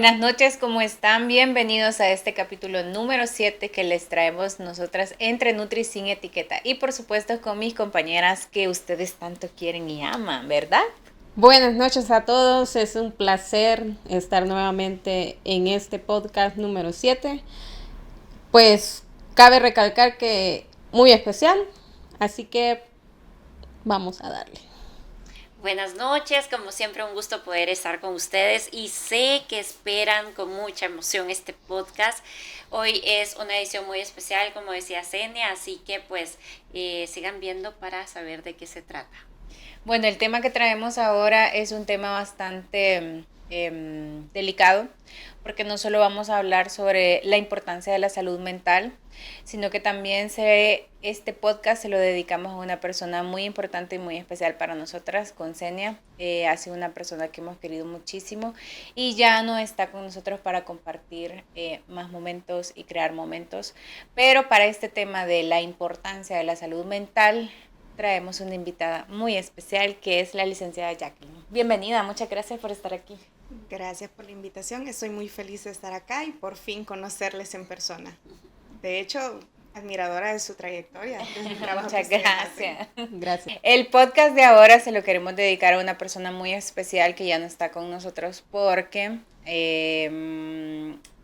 Buenas noches, ¿cómo están? Bienvenidos a este capítulo número 7 que les traemos nosotras entre Nutri sin etiqueta. Y por supuesto con mis compañeras que ustedes tanto quieren y aman, ¿verdad? Buenas noches a todos, es un placer estar nuevamente en este podcast número 7. Pues cabe recalcar que muy especial, así que vamos a darle. Buenas noches, como siempre un gusto poder estar con ustedes y sé que esperan con mucha emoción este podcast. Hoy es una edición muy especial, como decía Zenia, así que pues sigan viendo para saber de qué se trata. Bueno, el tema que traemos ahora es un tema bastante delicado, porque no solo vamos a hablar sobre la importancia de la salud mental, sino que también este podcast se lo dedicamos a una persona muy importante y muy especial para nosotras, con Zenia. Ha sido una persona que hemos querido muchísimo y ya no está con nosotros para compartir más momentos y crear momentos. Pero para este tema de la importancia de la salud mental, traemos una invitada muy especial que es la licenciada Jacqueline. Bienvenida, muchas gracias por estar aquí. Gracias por la invitación, estoy muy feliz de estar acá y por fin conocerles en persona. De hecho, admiradora de su trayectoria, del trabajo Muchas que gracias. Gracias. El podcast de ahora se lo queremos dedicar a una persona muy especial que ya no está con nosotros porque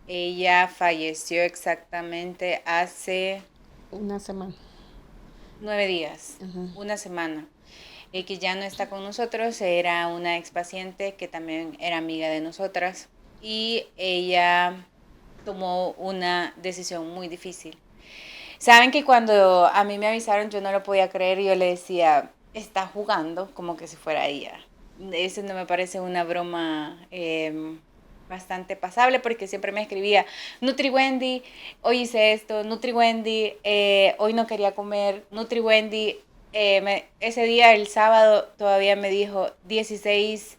ella falleció exactamente hace Una semana. 9 días, una semana. Que ya no está con nosotros, era una ex paciente que también era amiga de nosotras y ella tomó una decisión muy difícil. Saben que cuando a mí me avisaron yo no lo podía creer y yo le decía, está jugando como que si fuera ella. Eso no me parece una broma bastante pasable porque siempre me escribía, Nutri Wendy, hoy hice esto, Nutri Wendy, hoy no quería comer, Nutri Wendy. Ese día, el sábado, todavía me dijo 16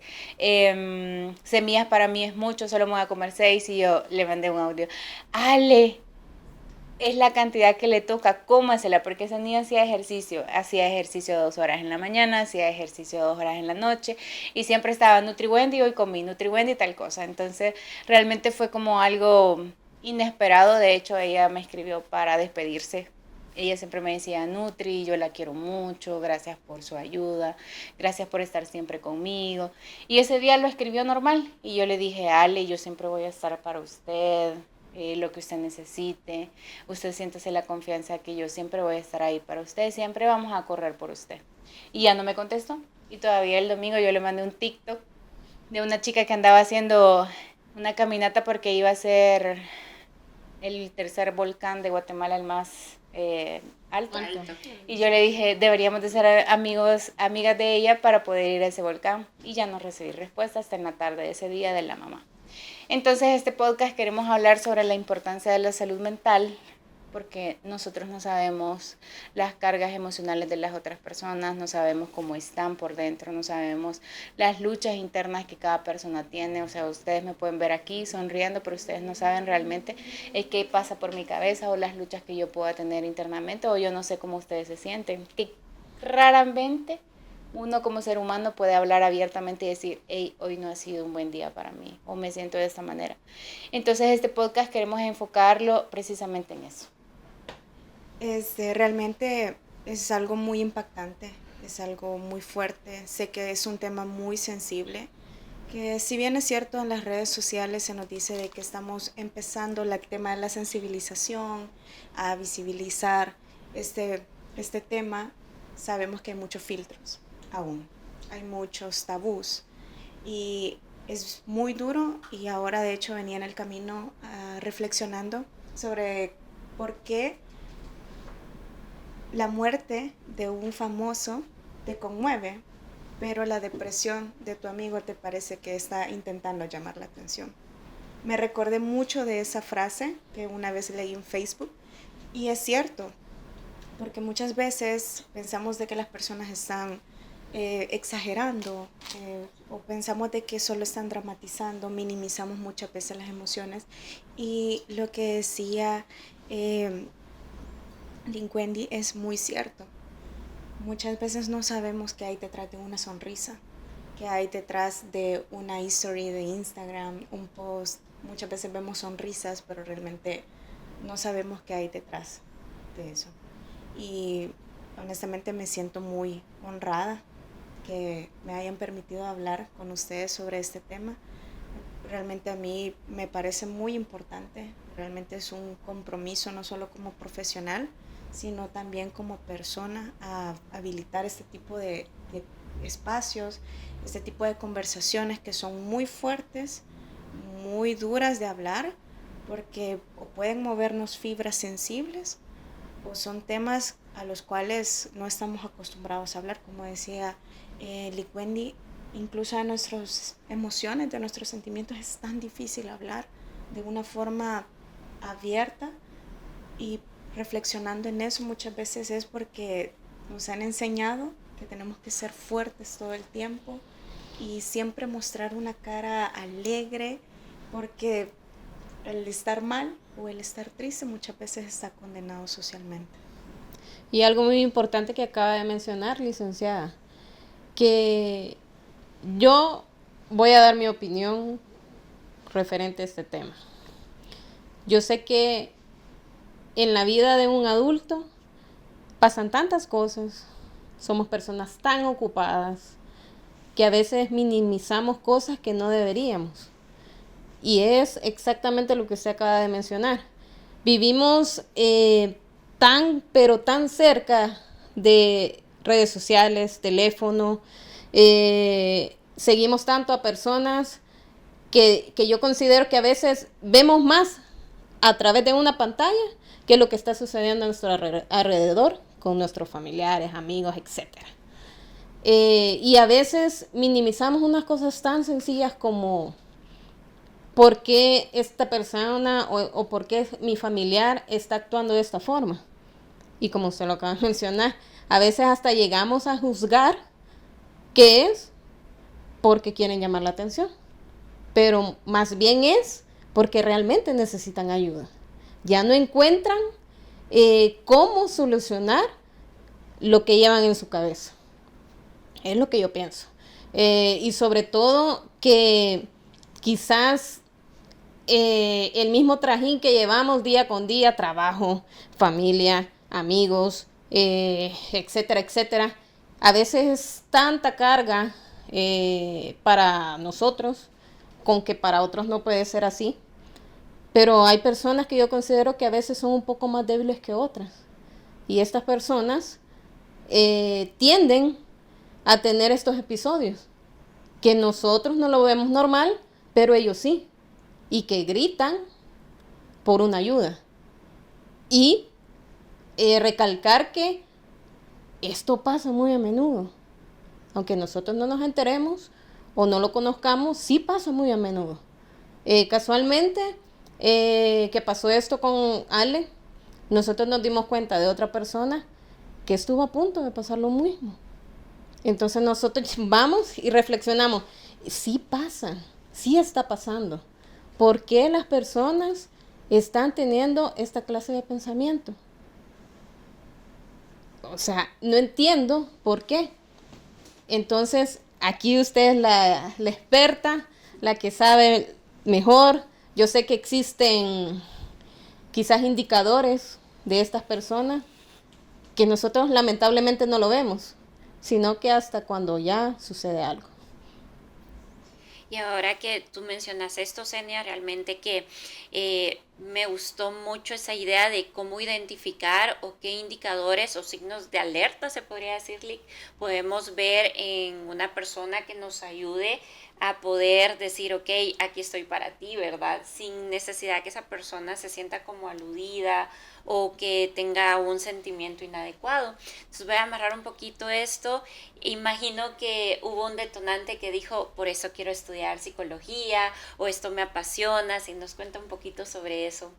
semillas para mí es mucho, solo me voy a comer 6 y yo le mandé un audio. Ale, es la cantidad que le toca, cómasela, porque esa niña hacía ejercicio 2 horas en la mañana, hacía ejercicio 2 horas en la noche, y siempre estaba Nutri-Wendy, hoy comí Nutri-Wendy y tal cosa. Entonces, realmente fue como algo inesperado. De hecho, ella me escribió para despedirse. Ella siempre me decía, Nutri, yo la quiero mucho, gracias por su ayuda, gracias por estar siempre conmigo. Y ese día lo escribió normal, y yo le dije, Ale, yo siempre voy a estar para usted, lo que usted necesite, usted siéntese la confianza que yo siempre voy a estar ahí para usted, siempre vamos a correr por usted. Y ya no me contestó. Y todavía el domingo yo le mandé un TikTok de una chica que andaba haciendo una caminata porque iba a ser el tercer volcán de Guatemala, el más alto. Y yo le dije, deberíamos de ser amigas de ella para poder ir a ese volcán. Y ya no recibí respuesta hasta en la tarde de ese día de la mamá. Entonces, este podcast queremos hablar sobre la importancia de la salud mental, porque nosotros no sabemos las cargas emocionales de las otras personas, no sabemos cómo están por dentro, no sabemos las luchas internas que cada persona tiene. O sea, ustedes me pueden ver aquí sonriendo, pero ustedes no saben realmente qué pasa por mi cabeza o las luchas que yo pueda tener internamente, o yo no sé cómo ustedes se sienten. Que raramente uno como ser humano puede hablar abiertamente y decir, hey, hoy no ha sido un buen día para mí, o me siento de esta manera. Entonces este podcast queremos enfocarlo precisamente en eso. Realmente es algo muy impactante, es algo muy fuerte. Sé que es un tema muy sensible, que si bien es cierto en las redes sociales se nos dice de que estamos empezando el tema de la sensibilización, a visibilizar este tema, sabemos que hay muchos filtros aún, hay muchos tabús y es muy duro. Y ahora de hecho venía en el camino reflexionando sobre por qué la muerte de un famoso te conmueve, pero la depresión de tu amigo te parece que está intentando llamar la atención. Me recordé mucho de esa frase que una vez leí en Facebook y es cierto, porque muchas veces pensamos de que las personas están exagerando o pensamos de que solo están dramatizando, minimizamos muchas veces las emociones. Y lo que decía Linguendi es muy cierto. Muchas veces no sabemos qué hay detrás de una sonrisa, qué hay detrás de una history de Instagram, un post muchas veces vemos sonrisas, pero realmente no sabemos qué hay detrás de eso. Y honestamente me siento muy honrada que me hayan permitido hablar con ustedes sobre este tema. Realmente a mí me parece muy importante, realmente es un compromiso no solo como profesional, sino también como persona a habilitar este tipo de espacios, este tipo de conversaciones que son muy fuertes, muy duras de hablar, porque o pueden movernos fibras sensibles o son temas a los cuales no estamos acostumbrados a hablar, como decía Wendy, incluso de nuestras emociones, de nuestros sentimientos es tan difícil hablar de una forma abierta, y reflexionando en eso muchas veces es porque nos han enseñado que tenemos que ser fuertes todo el tiempo y siempre mostrar una cara alegre, porque el estar mal o el estar triste muchas veces está condenado socialmente. Y algo muy importante que acaba de mencionar, licenciada, que yo voy a dar mi opinión referente a este tema. Yo sé que en la vida de un adulto pasan tantas cosas, somos personas tan ocupadas, que a veces minimizamos cosas que no deberíamos. Y es exactamente lo que usted acaba de mencionar. Vivimos pero tan cerca de redes sociales, teléfono, seguimos tanto a personas que yo considero que a veces vemos más a través de una pantalla que lo que está sucediendo a nuestro alrededor con nuestros familiares, amigos, etc. Y a veces minimizamos unas cosas tan sencillas como por qué esta persona o por qué mi familiar está actuando de esta forma. Y como usted lo acaba de mencionar, a veces hasta llegamos a juzgar qué es porque quieren llamar la atención. Pero más bien es porque realmente necesitan ayuda. Ya no encuentran cómo solucionar lo que llevan en su cabeza. Es lo que yo pienso. Y sobre todo que quizás el mismo trajín que llevamos día con día, trabajo, familia, amigos, etcétera, etcétera, a veces es tanta carga para nosotros, con que para otros no puede ser así. Pero hay personas que yo considero que a veces son un poco más débiles que otras. Y estas personas tienden a tener estos episodios, que nosotros no lo vemos normal, pero ellos sí. Y que gritan por una ayuda. Y recalcar que esto pasa muy a menudo. Aunque nosotros no nos enteremos o no lo conozcamos, sí pasa muy a menudo. Casualmente, que pasó esto con Ale, nosotros nos dimos cuenta de otra persona que estuvo a punto de pasar lo mismo. Entonces nosotros vamos y reflexionamos, sí pasa, sí está pasando. ¿Por qué las personas están teniendo esta clase de pensamiento? O sea, no entiendo por qué. Entonces, aquí usted es la experta, la que sabe mejor. Yo sé que existen quizás indicadores de estas personas que nosotros lamentablemente no lo vemos, sino que hasta cuando ya sucede algo. Y ahora que tú mencionas esto, Senia, realmente que me gustó mucho esa idea de cómo identificar o qué indicadores o signos de alerta, se podría decirle, podemos ver en una persona que nos ayude a poder decir, ok, aquí estoy para ti, ¿verdad? Sin necesidad que esa persona se sienta como aludida o que tenga un sentimiento inadecuado. Entonces voy a amarrar un poquito esto. Imagino que hubo un detonante que dijo, por eso quiero estudiar psicología o esto me apasiona. Si nos cuenta un poquito sobre eso.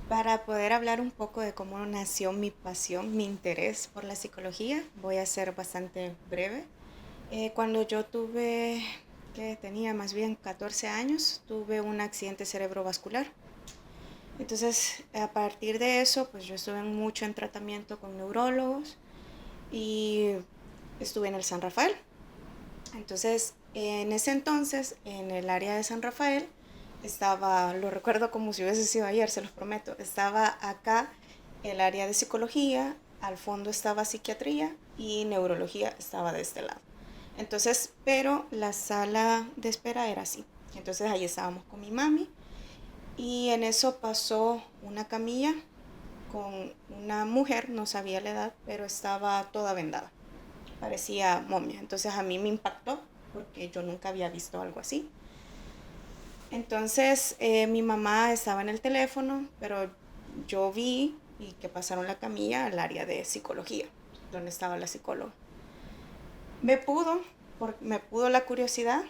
Para poder hablar un poco de cómo nació mi pasión, mi interés por la psicología, voy a ser bastante breve. Cuando yo tenía más bien 14 años, tuve un accidente cerebrovascular. Entonces, a partir de eso, pues yo estuve mucho en tratamiento con neurólogos y estuve en el San Rafael. Entonces, en ese entonces, en el área de San Rafael, lo recuerdo como si hubiese sido ayer, se los prometo, estaba acá el área de psicología, al fondo estaba psiquiatría y neurología estaba de este lado. Entonces, pero la sala de espera era así. Entonces ahí estábamos con mi mami y en eso pasó una camilla con una mujer, no sabía la edad, pero estaba toda vendada, parecía momia. Entonces a mí me impactó porque yo nunca había visto algo así. Entonces mi mamá estaba en el teléfono, pero yo vi y que pasaron la camilla al área de psicología, donde estaba la psicóloga. Me pudo la curiosidad,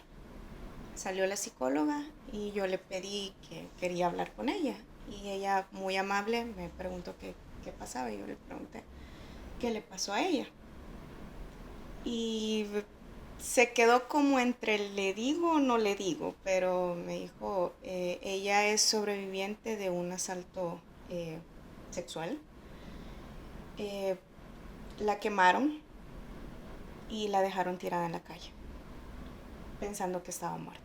salió la psicóloga y yo le pedí que quería hablar con ella. Y ella, muy amable, me preguntó qué pasaba y yo le pregunté qué le pasó a ella. Y se quedó como entre le digo o no le digo, pero me dijo, ella es sobreviviente de un asalto sexual. La quemaron y la dejaron tirada en la calle, pensando que estaba muerta.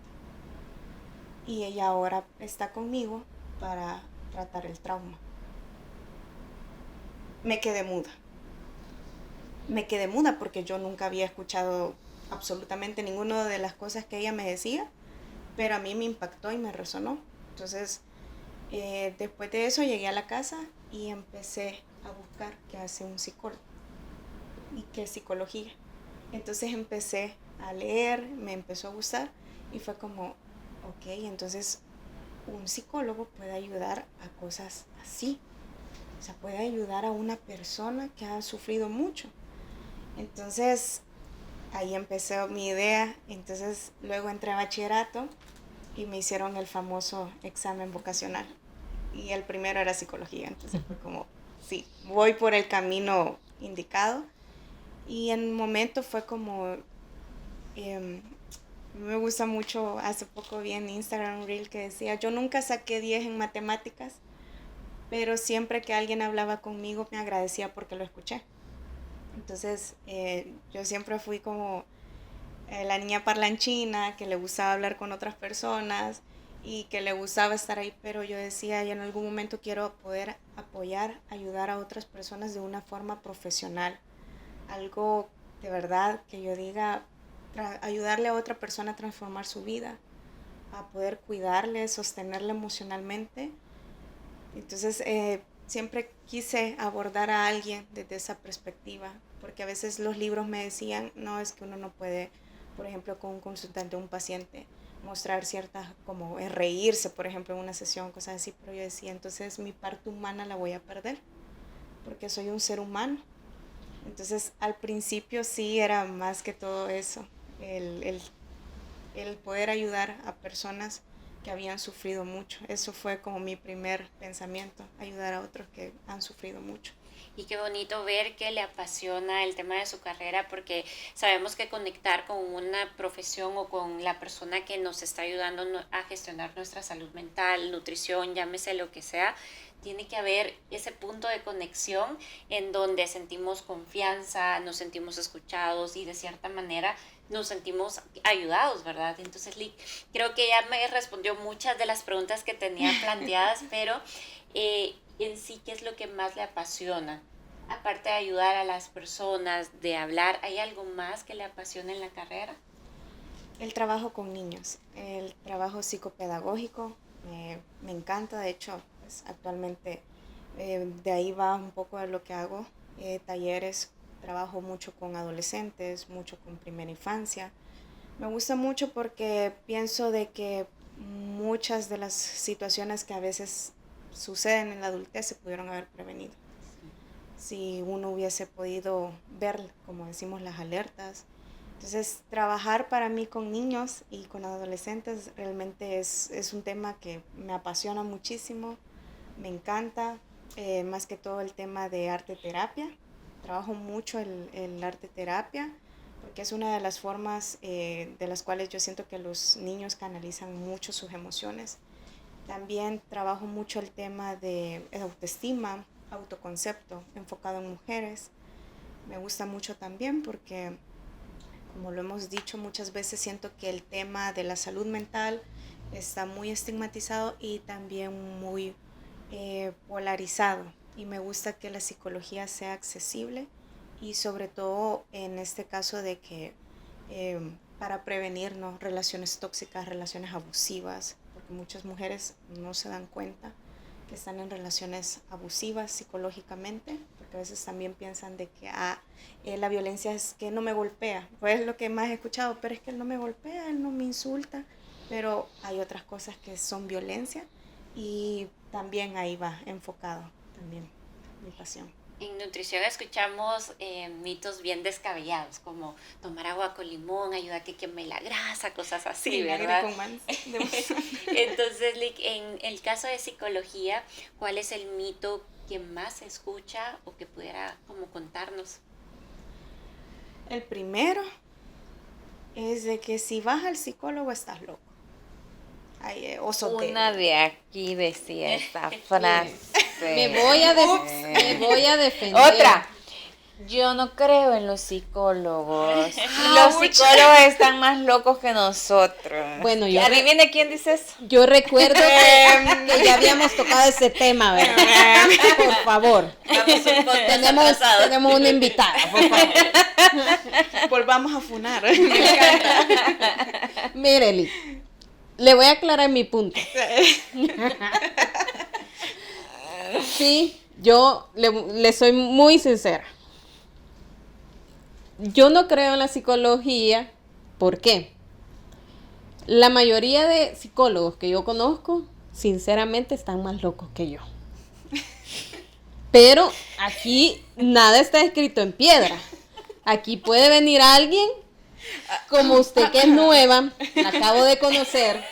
Y ella ahora está conmigo para tratar el trauma. Me quedé muda porque yo nunca había escuchado absolutamente ninguna de las cosas que ella me decía, pero a mí me impactó y me resonó. Entonces, después de eso llegué a la casa y empecé a buscar qué hace un psicólogo y qué es psicología. Entonces empecé a leer, me empezó a gustar y fue como, ok, entonces un psicólogo puede ayudar a cosas así. O sea, puede ayudar a una persona que ha sufrido mucho. Entonces, ahí empezó mi idea. Entonces, luego entré a bachillerato y me hicieron el famoso examen vocacional. Y el primero era psicología. Entonces fue como, sí, voy por el camino indicado. Y en un momento fue como, me gusta mucho, hace poco vi en Instagram un reel que decía, yo nunca saqué 10 en matemáticas, pero siempre que alguien hablaba conmigo me agradecía porque lo escuché. Entonces yo siempre fui como la niña parlanchina, que le gustaba hablar con otras personas y que le gustaba estar ahí, pero yo decía, y en algún momento quiero poder apoyar, ayudar a otras personas de una forma profesional. Algo de verdad que yo diga, ayudarle a otra persona a transformar su vida, a poder cuidarle, sostenerle emocionalmente. Entonces, siempre quise abordar a alguien desde esa perspectiva, porque a veces los libros me decían, no, es que uno no puede, por ejemplo, con un consultante o un paciente, mostrar ciertas, como reírse, por ejemplo, en una sesión, cosas así, pero yo decía, entonces mi parte humana la voy a perder, porque soy un ser humano. Entonces, al principio sí era más que todo eso, el poder ayudar a personas que habían sufrido mucho. Eso fue como mi primer pensamiento, ayudar a otros que han sufrido mucho. Y qué bonito ver que le apasiona el tema de su carrera, porque sabemos que conectar con una profesión o con la persona que nos está ayudando a gestionar nuestra salud mental, nutrición, llámese lo que sea, tiene que haber ese punto de conexión en donde sentimos confianza, nos sentimos escuchados y de cierta manera nos sentimos ayudados, ¿verdad? Entonces, creo que ya me respondió muchas de las preguntas que tenía planteadas, pero en sí, ¿qué es lo que más le apasiona? Aparte de ayudar a las personas, de hablar, ¿hay algo más que le apasiona en la carrera? El trabajo con niños, el trabajo psicopedagógico, me encanta. De hecho, pues, actualmente de ahí va un poco de lo que hago, talleres, trabajo mucho con adolescentes, mucho con primera infancia. Me gusta mucho porque pienso de que muchas de las situaciones que a veces suceden en la adultez se pudieron haber prevenido. Si uno hubiese podido ver, como decimos, las alertas. Entonces, trabajar para mí con niños y con adolescentes realmente es un tema que me apasiona muchísimo, me encanta, más que todo el tema de arte terapia. Trabajo mucho el arte terapia porque es una de las formas de las cuales yo siento que los niños canalizan mucho sus emociones. También trabajo mucho el tema de autoestima, autoconcepto, enfocado en mujeres. Me gusta mucho también porque, como lo hemos dicho muchas veces, siento que el tema de la salud mental está muy estigmatizado y también muy polarizado. Y me gusta que la psicología sea accesible y sobre todo en este caso de que para prevenirnos relaciones tóxicas, relaciones abusivas, porque muchas mujeres no se dan cuenta que están en relaciones abusivas psicológicamente, porque a veces también piensan de que la violencia es que no me golpea, pues es lo que más he escuchado, pero es que él no me golpea, él no me insulta, pero hay otras cosas que son violencia y también ahí va enfocado también mi pasión. En nutrición escuchamos mitos bien descabellados, como tomar agua con limón ayuda a que queme la grasa, cosas así, Sí, ¿verdad? con Entonces, Lick, en el caso de psicología, ¿cuál es el mito que más se escucha o que pudiera como contarnos? El primero es de que si vas al psicólogo estás loco. O sotero. Una de aquí decía esa frase. Me voy a defender. Otra. Yo no creo en los psicólogos. Los psicólogos están más locos que nosotros. Bueno, adivine quién dice eso. Yo recuerdo que ya habíamos tocado ese tema, ¿verdad? Por favor. Tenemos una invitada, por favor. Volvamos a funar. Mire, Eli, le voy a aclarar mi punto. Sí, yo le soy muy sincera. Yo no creo en la psicología. ¿Por qué? La mayoría de psicólogos que yo conozco, sinceramente, están más locos que yo. Pero aquí nada está escrito en piedra. Aquí puede venir alguien, como usted que es nueva, la acabo de conocer.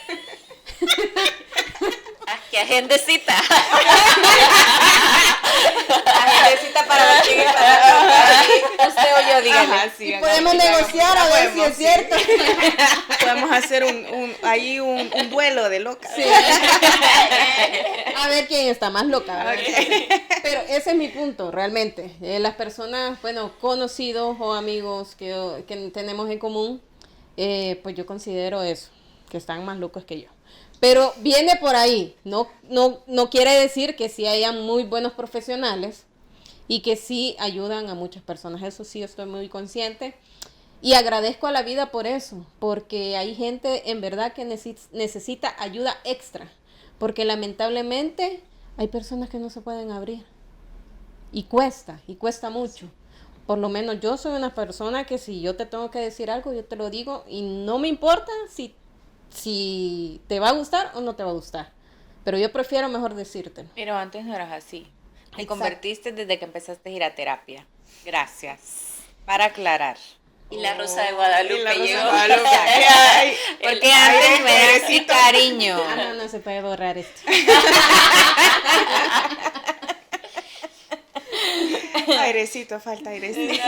¡Qué agendecita! Agendecita para ver quién es para usted o yo, dígale. Ajá, sí, Y podemos negociar a ver si es cierto. Podemos hacer un duelo de locas. Sí. A ver quién está más loca, ¿verdad? Okay. Pero ese es mi punto, realmente. Las personas, bueno, conocidos o amigos que tenemos en común, pues yo considero eso, que están más locos que yo. Pero viene por ahí, no quiere decir que sí hayan muy buenos profesionales y que sí ayudan a muchas personas. Eso sí, estoy muy consciente y agradezco a la vida por eso, porque hay gente en verdad que necesita ayuda extra, porque lamentablemente hay personas que no se pueden abrir y cuesta mucho. Por lo menos yo soy una persona que si yo te tengo que decir algo, yo te lo digo y no me importa si te va a gustar o no te va a gustar. Pero yo prefiero mejor decírtelo. Pero antes no eras así. Te Exacto. convertiste desde que empezaste a ir a terapia. Gracias. Para aclarar. Y la Rosa de Guadalupe llegó. Porque antes me das mi cariño. No se puede borrar esto. Airecito, falta airecito.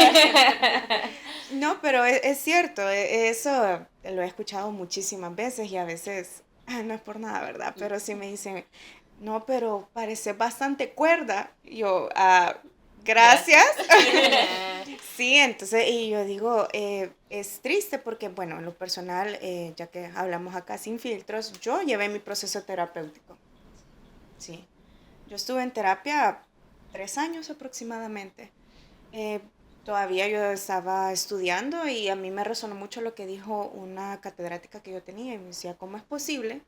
No, pero es cierto, eso lo he escuchado muchísimas veces y a veces, no es por nada, ¿verdad? Pero sí me dicen, no, pero parece bastante cuerda. Yo, gracias. Sí, entonces, y yo digo, es triste porque, bueno, en lo personal, ya que hablamos acá sin filtros, yo llevé mi proceso terapéutico. Sí, yo estuve en terapia 3 años aproximadamente. Todavía yo estaba estudiando y a mí me resonó mucho lo que dijo una catedrática que yo tenía y me decía, ¿cómo es posible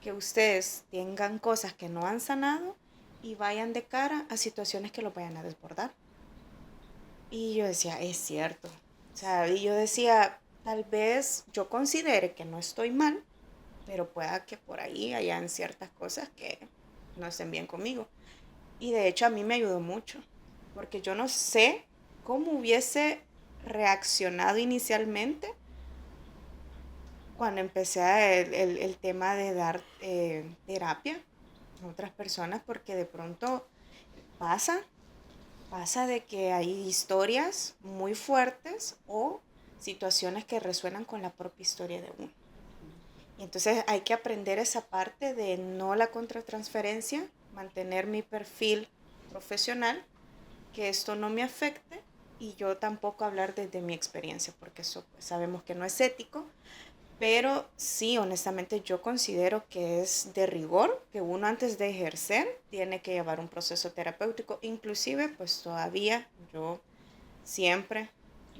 que ustedes tengan cosas que no han sanado y vayan de cara a situaciones que los vayan a desbordar? Y yo decía, es cierto. O sea, y yo decía, tal vez yo considere que no estoy mal, pero pueda que por ahí hayan ciertas cosas que no estén bien conmigo. Y de hecho a mí me ayudó mucho, porque yo no sé cómo hubiese reaccionado inicialmente cuando empecé el tema de dar terapia a otras personas, porque de pronto pasa de que hay historias muy fuertes o situaciones que resuenan con la propia historia de uno. Y entonces hay que aprender esa parte de no la contratransferencia, mantener mi perfil profesional, que esto no me afecte y yo tampoco hablar desde mi experiencia, porque eso pues, sabemos que no es ético, Pero sí, honestamente yo considero que es de rigor que uno antes de ejercer tiene que llevar un proceso terapéutico. Inclusive, pues todavía yo siempre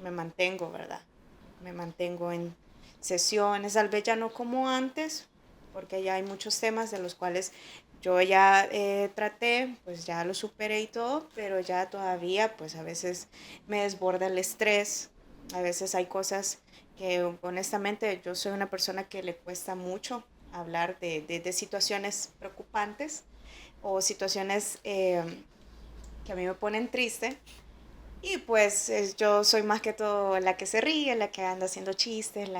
me mantengo, ¿verdad? Me mantengo en sesiones, tal vez ya no como antes, porque ya hay muchos temas de los cuales yo ya traté, pues ya lo superé y todo, pero ya todavía, pues a veces me desborda el estrés, a veces hay cosas que honestamente yo soy una persona que le cuesta mucho hablar de situaciones preocupantes o situaciones que a mí me ponen triste. Y pues yo soy más que todo la que se ríe, la que anda haciendo chistes,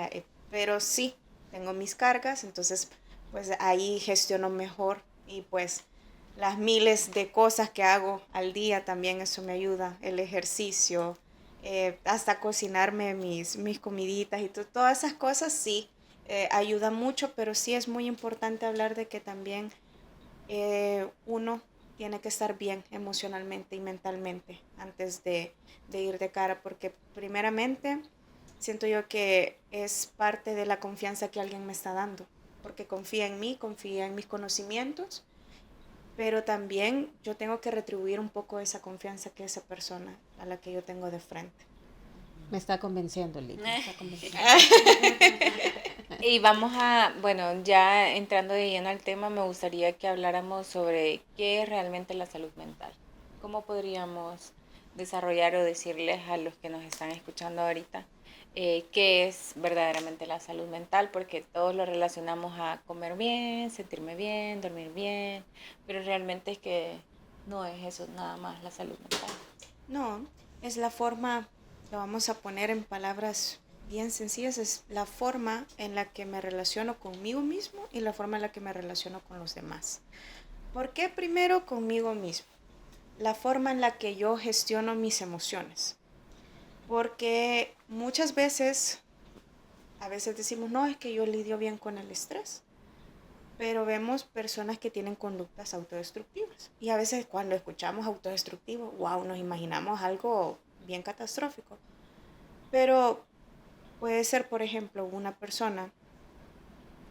pero sí, tengo mis cargas, entonces pues ahí gestiono mejor y pues las miles de cosas que hago al día también eso me ayuda, el ejercicio, hasta cocinarme mis comiditas y todas esas cosas sí ayudan mucho, pero sí es muy importante hablar de que también uno tiene que estar bien emocionalmente y mentalmente antes de ir de cara, porque primeramente siento yo que es parte de la confianza que alguien me está dando, porque confía en mí, confía en mis conocimientos, pero también yo tengo que retribuir un poco esa confianza que esa persona a la que yo tengo de frente. Me está convenciendo, Lili. Me está convenciendo. Y vamos a, bueno, ya entrando de lleno al tema, me gustaría que habláramos sobre qué es realmente la salud mental. ¿Cómo podríamos desarrollar o decirles a los que nos están escuchando ahorita qué es verdaderamente la salud mental? Porque todos lo relacionamos a comer bien, sentirme bien, dormir bien, pero realmente es que no es eso nada más la salud mental. No, es la forma, lo vamos a poner en palabras bien sencillas, es la forma en la que me relaciono conmigo mismo y la forma en la que me relaciono con los demás. ¿Por qué primero conmigo mismo? La forma en la que yo gestiono mis emociones. Porque muchas veces, a veces decimos, no, es que yo lidio bien con el estrés. Pero vemos personas que tienen conductas autodestructivas. Y a veces cuando escuchamos autodestructivo, wow, nos imaginamos algo bien catastrófico. Pero puede ser, por ejemplo, una persona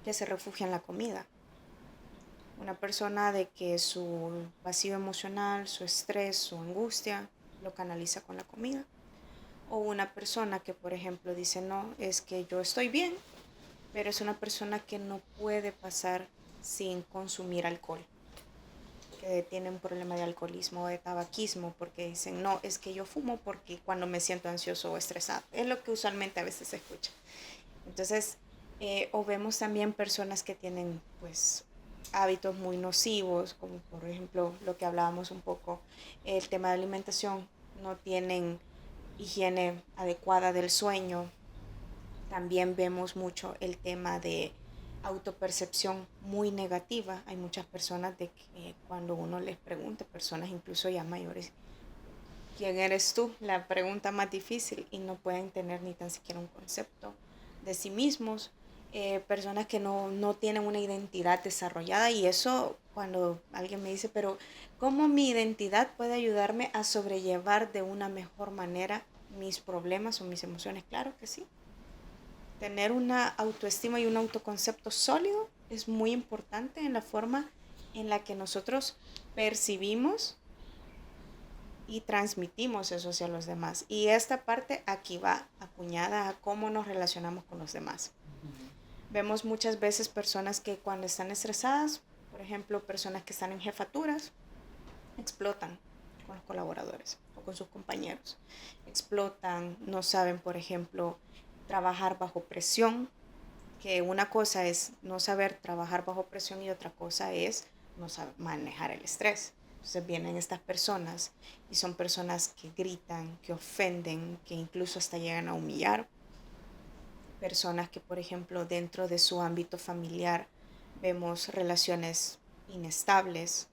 que se refugia en la comida. Una persona de que su vacío emocional, su estrés, su angustia, lo canaliza con la comida. O una persona que, por ejemplo, dice, no, es que yo estoy bien, pero es una persona que no puede pasar sin consumir alcohol, que tiene un problema de alcoholismo o de tabaquismo, porque dicen, no, es que yo fumo porque cuando me siento ansioso o estresado. Es lo que usualmente a veces se escucha. Entonces, o vemos también personas que tienen, pues, hábitos muy nocivos, como por ejemplo lo que hablábamos un poco, el tema de alimentación, no tienen higiene adecuada del sueño. También vemos mucho el tema de autopercepción muy negativa. Hay muchas personas de que cuando uno les pregunta, personas incluso ya mayores, ¿quién eres tú? La pregunta más difícil y no pueden tener ni tan siquiera un concepto de sí mismos. Personas que no tienen una identidad desarrollada y eso cuando alguien me dice, pero ¿cómo mi identidad puede ayudarme a sobrellevar de una mejor manera mis problemas o mis emociones? Claro que sí. Tener una autoestima y un autoconcepto sólido es muy importante en la forma en la que nosotros percibimos y transmitimos eso hacia los demás. Y esta parte aquí va acuñada a cómo nos relacionamos con los demás. Vemos muchas veces personas que cuando están estresadas, por ejemplo, personas que están en jefaturas, explotan con los colaboradores o con sus compañeros. Explotan, no saben, por ejemplo, trabajar bajo presión, que una cosa es no saber trabajar bajo presión y otra cosa es no saber manejar el estrés. Entonces vienen estas personas y son personas que gritan, que ofenden, que incluso hasta llegan a humillar. Personas que, por ejemplo, dentro de su ámbito familiar vemos relaciones inestables,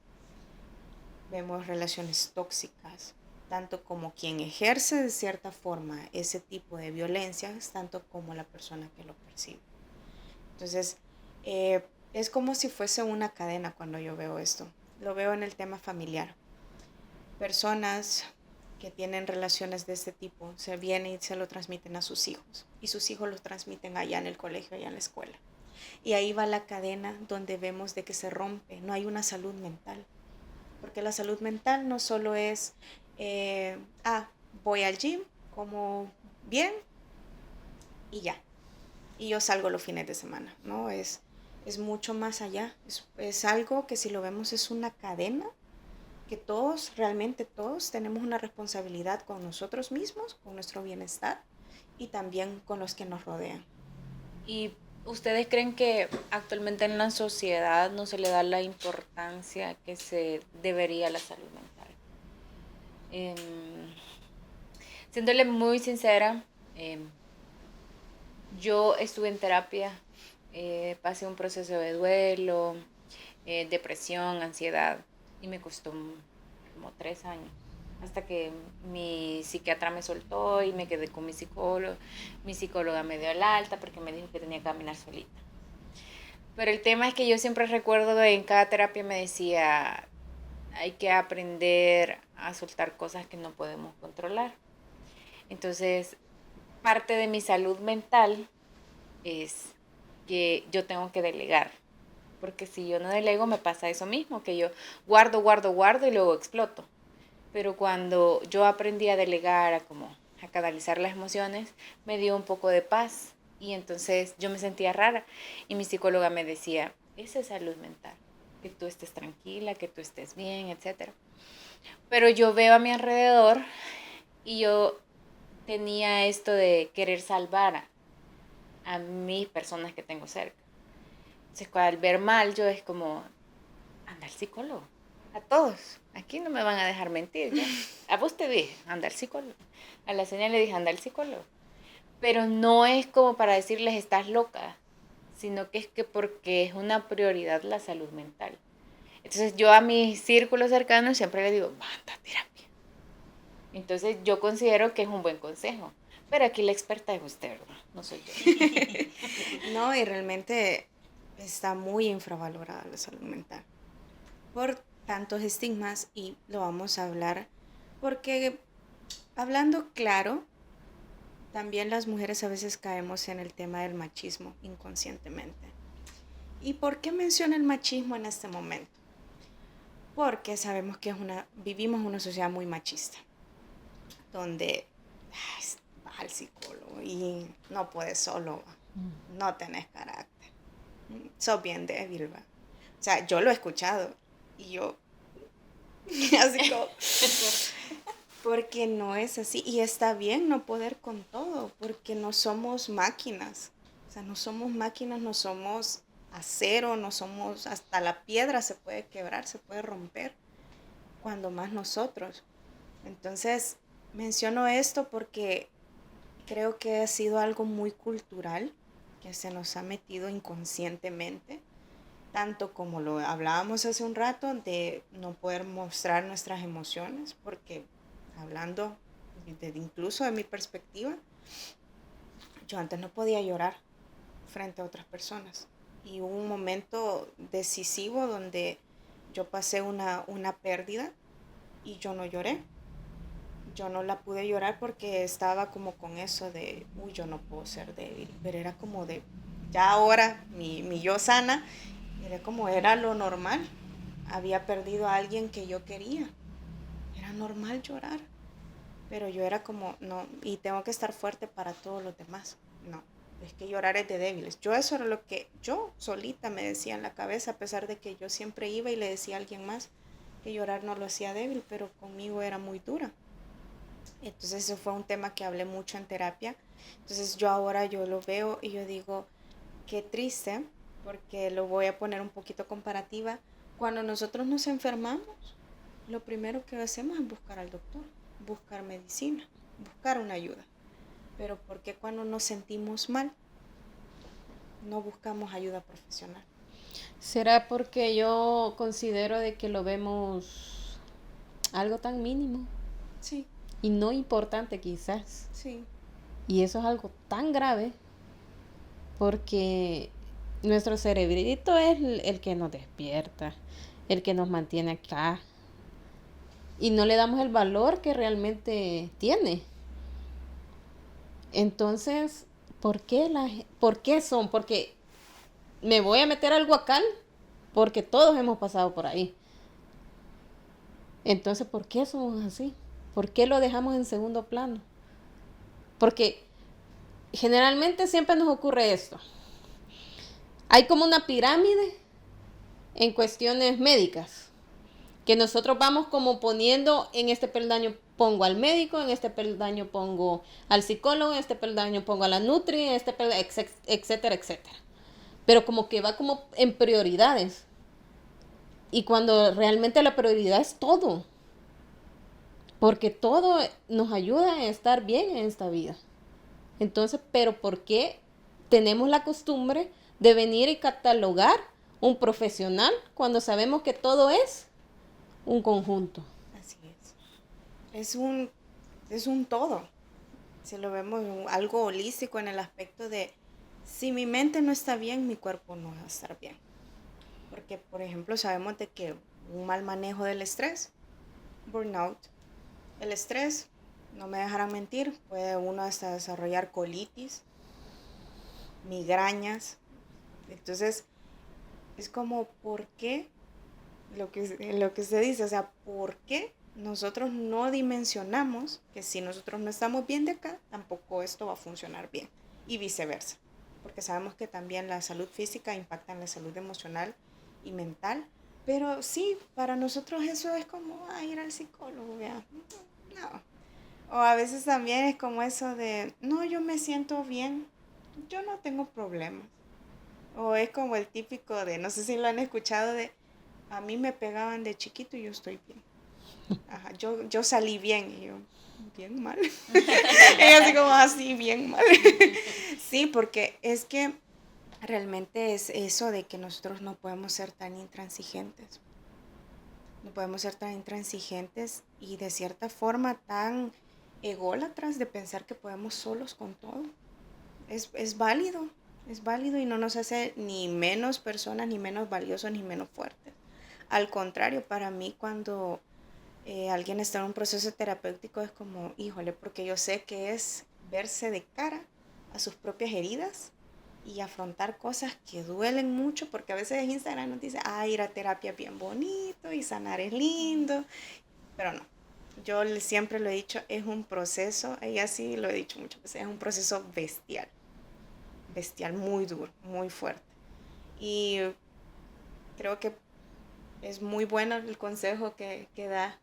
vemos relaciones tóxicas, tanto como quien ejerce de cierta forma ese tipo de violencias, tanto como la persona que lo percibe. Entonces, es como si fuese una cadena cuando yo veo esto. Lo veo en el tema familiar. Personas que tienen relaciones de este tipo, se vienen y se lo transmiten a sus hijos y sus hijos lo transmiten allá en el colegio, allá en la escuela. Y ahí va la cadena donde vemos de que se rompe, no hay una salud mental. Porque la salud mental no solo es, voy al gym, como bien y ya. Y yo salgo los fines de semana, ¿no? Es mucho más allá. Es algo que si lo vemos es una cadena que todos, realmente todos, tenemos una responsabilidad con nosotros mismos, con nuestro bienestar y también con los que nos rodean. ¿Y ustedes creen que actualmente en la sociedad no se le da la importancia que se debería a la salud mental? Siéndole muy sincera, yo estuve en terapia, pasé un proceso de duelo, depresión, ansiedad, y me costó como 3 años, hasta que mi psiquiatra me soltó y me quedé con mi psicólogo. Mi psicóloga me dio el alta porque me dijo que tenía que caminar solita. Pero el tema es que yo siempre recuerdo que en cada terapia me decía, hay que aprender a soltar cosas que no podemos controlar. Entonces, parte de mi salud mental es que yo tengo que delegar. Porque si yo no delego me pasa eso mismo, que yo guardo y luego exploto. Pero cuando yo aprendí a delegar, a canalizar las emociones, me dio un poco de paz. Y entonces yo me sentía rara. Y mi psicóloga me decía, esa es salud mental. Que tú estés tranquila, que tú estés bien, etc. Pero yo veo a mi alrededor y yo tenía esto de querer salvar a mis personas que tengo cerca. Entonces, al ver mal, yo es como, anda al psicólogo. A todos. Aquí no me van a dejar mentir. Ya. A vos te dije, anda al psicólogo. A la señora le dije, anda al psicólogo. Pero no es como para decirles, estás loca, sino que es que porque es una prioridad la salud mental. Entonces, yo a mis círculos cercanos siempre les digo, anda a terapia. Entonces, yo considero que es un buen consejo. Pero aquí la experta es usted, ¿verdad? No soy yo. No, y realmente está muy infravalorada la salud mental por tantos estigmas y lo vamos a hablar porque hablando claro, también las mujeres a veces caemos en el tema del machismo inconscientemente. ¿Y por qué menciono el machismo en este momento? Porque sabemos que vivimos en una sociedad muy machista, donde vas al psicólogo y no puedes solo, no tenés carácter, sos bien débil, ¿va? O sea, yo lo he escuchado y yo, así como, porque no es así. Y está bien no poder con todo, porque no somos máquinas. O sea, no somos máquinas, no somos acero, no somos, hasta la piedra se puede quebrar, se puede romper, cuando más nosotros. Entonces, menciono esto porque creo que ha sido algo muy cultural que se nos ha metido inconscientemente, tanto como lo hablábamos hace un rato, de no poder mostrar nuestras emociones, porque hablando incluso de mi perspectiva, yo antes no podía llorar frente a otras personas. Y hubo un momento decisivo donde yo pasé una pérdida y yo no lloré. Yo no la pude llorar porque estaba como con eso de, yo no puedo ser débil. Pero era como de, ya ahora mi yo sana, era lo normal. Había perdido a alguien que yo quería. Era normal llorar. Pero yo era como, no, y tengo que estar fuerte para todos los demás. No, es que llorar es de débiles. Yo eso era lo que yo solita me decía en la cabeza, a pesar de que yo siempre iba y le decía a alguien más que llorar no lo hacía débil, pero conmigo era muy dura. Entonces eso fue un tema que hablé mucho en terapia. Entonces yo ahora yo lo veo y yo digo, qué triste, porque lo voy a poner un poquito comparativa. Cuando nosotros nos enfermamos, lo primero que hacemos es buscar al doctor, buscar medicina, buscar una ayuda. Pero ¿por qué cuando nos sentimos mal no buscamos ayuda profesional? ¿Será porque yo considero de que lo vemos algo tan mínimo? Sí. Y no importante quizás. Sí. Y eso es algo tan grave porque nuestro cerebrito es el que nos despierta, el que nos mantiene acá. y no le damos el valor que realmente tiene. Entonces, ¿por qué son? Porque me voy a meter al guacal porque todos hemos pasado por ahí. Entonces, ¿por qué somos así? ¿Por qué lo dejamos en segundo plano? Porque generalmente siempre nos ocurre esto. Hay como una pirámide en cuestiones médicas, que nosotros vamos como poniendo en este peldaño pongo al médico, en este peldaño pongo al psicólogo, en este peldaño pongo a la nutri, en este peldaño, etcétera, etcétera. Pero como que va como en prioridades. Y cuando realmente la prioridad es todo. Porque todo nos ayuda a estar bien en esta vida. Entonces, ¿pero por qué tenemos la costumbre de venir y catalogar un profesional cuando sabemos que todo es un conjunto? Así es. Es un todo. Si lo vemos algo holístico en el aspecto de si mi mente no está bien, mi cuerpo no va a estar bien. Porque, por ejemplo, sabemos de que un mal manejo del estrés, burnout, el estrés, no me dejarán mentir, puede uno hasta desarrollar colitis, migrañas. Entonces, es como, ¿por qué? Lo que se dice, o sea, ¿por qué nosotros no dimensionamos que si nosotros no estamos bien de acá, tampoco esto va a funcionar bien? Y viceversa, porque sabemos que también la salud física impacta en la salud emocional y mental, pero sí, para nosotros eso es como ir al psicólogo, ¿ya? No. O a veces también es como eso de, no, yo me siento bien, yo no tengo problemas. O es como el típico de, no sé si lo han escuchado, de, a mí me pegaban de chiquito y yo estoy bien. Ajá, yo salí bien y yo, bien mal. Y así como así, bien mal. Sí, porque es que realmente es eso de que nosotros no podemos ser tan intransigentes. No podemos ser tan intransigentes y de cierta forma tan ególatras de pensar que podemos solos con todo. Es válido y no nos hace ni menos personas, ni menos valiosos, ni menos fuertes. Al contrario, para mí cuando alguien está en un proceso terapéutico es como, híjole, porque yo sé que es verse de cara a sus propias heridas y afrontar cosas que duelen mucho, porque a veces Instagram nos dice, ir a terapia es bien bonito y sanar es lindo, pero no. Yo siempre lo he dicho, es un proceso, ella sí lo he dicho muchas veces, es un proceso bestial, muy duro, muy fuerte. Y creo que es muy bueno el consejo que da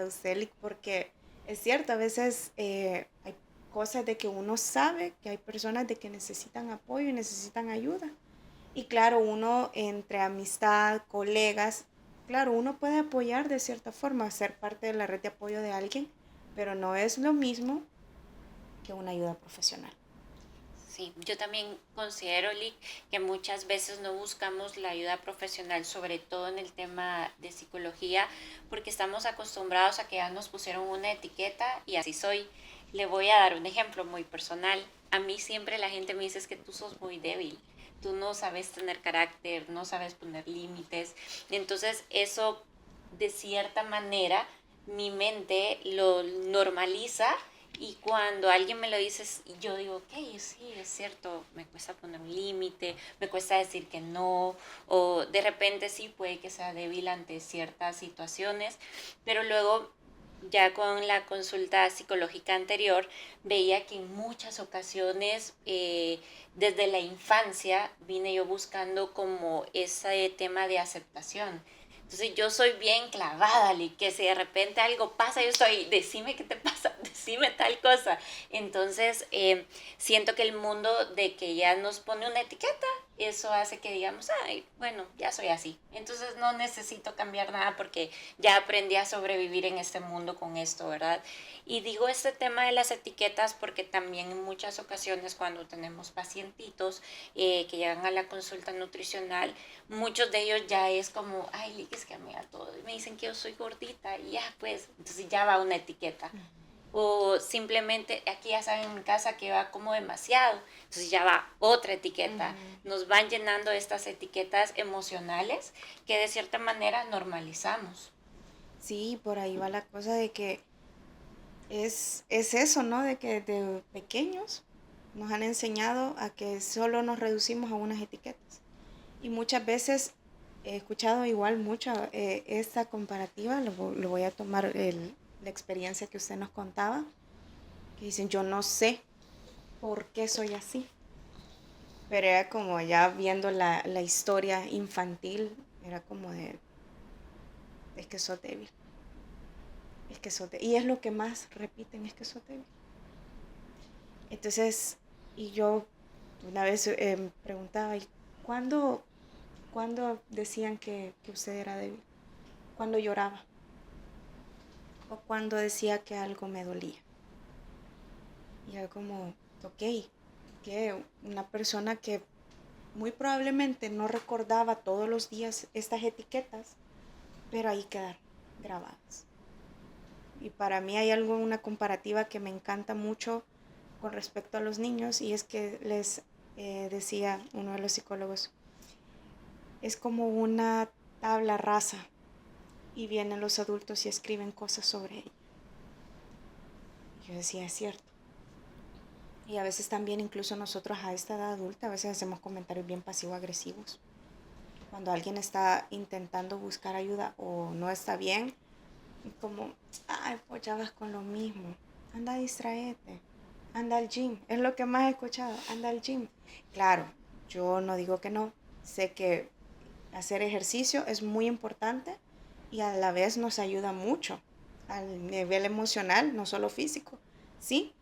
usted, porque es cierto, a veces hay cosas de que uno sabe que hay personas de que necesitan apoyo y necesitan ayuda. Y claro, uno entre amistad, colegas, claro, uno puede apoyar de cierta forma, ser parte de la red de apoyo de alguien, pero no es lo mismo que una ayuda profesional. Sí, yo también considero, Lick, que muchas veces no buscamos la ayuda profesional, sobre todo en el tema de psicología, porque estamos acostumbrados a que ya nos pusieron una etiqueta y así soy. Le voy a dar un ejemplo muy personal. A mí siempre la gente me dice es que tú sos muy débil, tú no sabes tener carácter, no sabes poner límites. Entonces eso, de cierta manera, mi mente lo normaliza. Y cuando alguien me lo dice, yo digo, ok, sí, es cierto, me cuesta poner un límite, me cuesta decir que no, o de repente sí puede que sea débil ante ciertas situaciones, pero luego ya con la consulta psicológica anterior veía que en muchas ocasiones desde la infancia vine yo buscando como ese tema de aceptación. Entonces yo soy bien clavada, que si de repente algo pasa, yo estoy, decime qué te pasa, decime tal cosa. Entonces siento que el mundo de que ya nos pone una etiqueta, eso hace que digamos, ay, bueno, ya soy así. Entonces no necesito cambiar nada porque ya aprendí a sobrevivir en este mundo con esto, ¿verdad? Y digo este tema de las etiquetas porque también en muchas ocasiones cuando tenemos pacientitos que llegan a la consulta nutricional, muchos de ellos ya es como, ay, es que a mí a todo, me dicen que yo soy gordita y ya pues, entonces ya va una etiqueta. O simplemente, aquí ya saben en mi casa que va como demasiado, entonces ya va otra etiqueta. Nos van llenando estas etiquetas emocionales que de cierta manera normalizamos. Sí, por ahí va la cosa de que es eso, ¿no? De que de pequeños nos han enseñado a que solo nos reducimos a unas etiquetas. Y muchas veces he escuchado igual mucho esta comparativa, lo voy a tomar la experiencia que usted nos contaba, que dicen, yo no sé por qué soy así. Pero era como ya viendo la historia infantil, era como es que sos débil, es que sos débil. Y es lo que más repiten, es que sos débil. Entonces, y yo una vez preguntaba, ¿y cuándo decían que usted era débil? ¿Cuándo lloraba? ¿O cuándo decía que algo me dolía? Y era como, ok, que una persona que muy probablemente no recordaba todos los días estas etiquetas, pero ahí quedaron grabadas. Y para mí hay algo, una comparativa que me encanta mucho con respecto a los niños, y es que les decía uno de los psicólogos, es como una tabla rasa y vienen los adultos y escriben cosas sobre ella. Yo decía, es cierto. Y a veces también, incluso nosotros a esta edad adulta, a veces hacemos comentarios bien pasivo-agresivos. Cuando alguien está intentando buscar ayuda o no está bien, como, ay, pues ya vas con lo mismo, anda, distraete, anda al gym, es lo que más he escuchado, anda al gym. Claro, yo no digo que no, sé que hacer ejercicio es muy importante y a la vez nos ayuda mucho al nivel emocional, no solo físico, sí,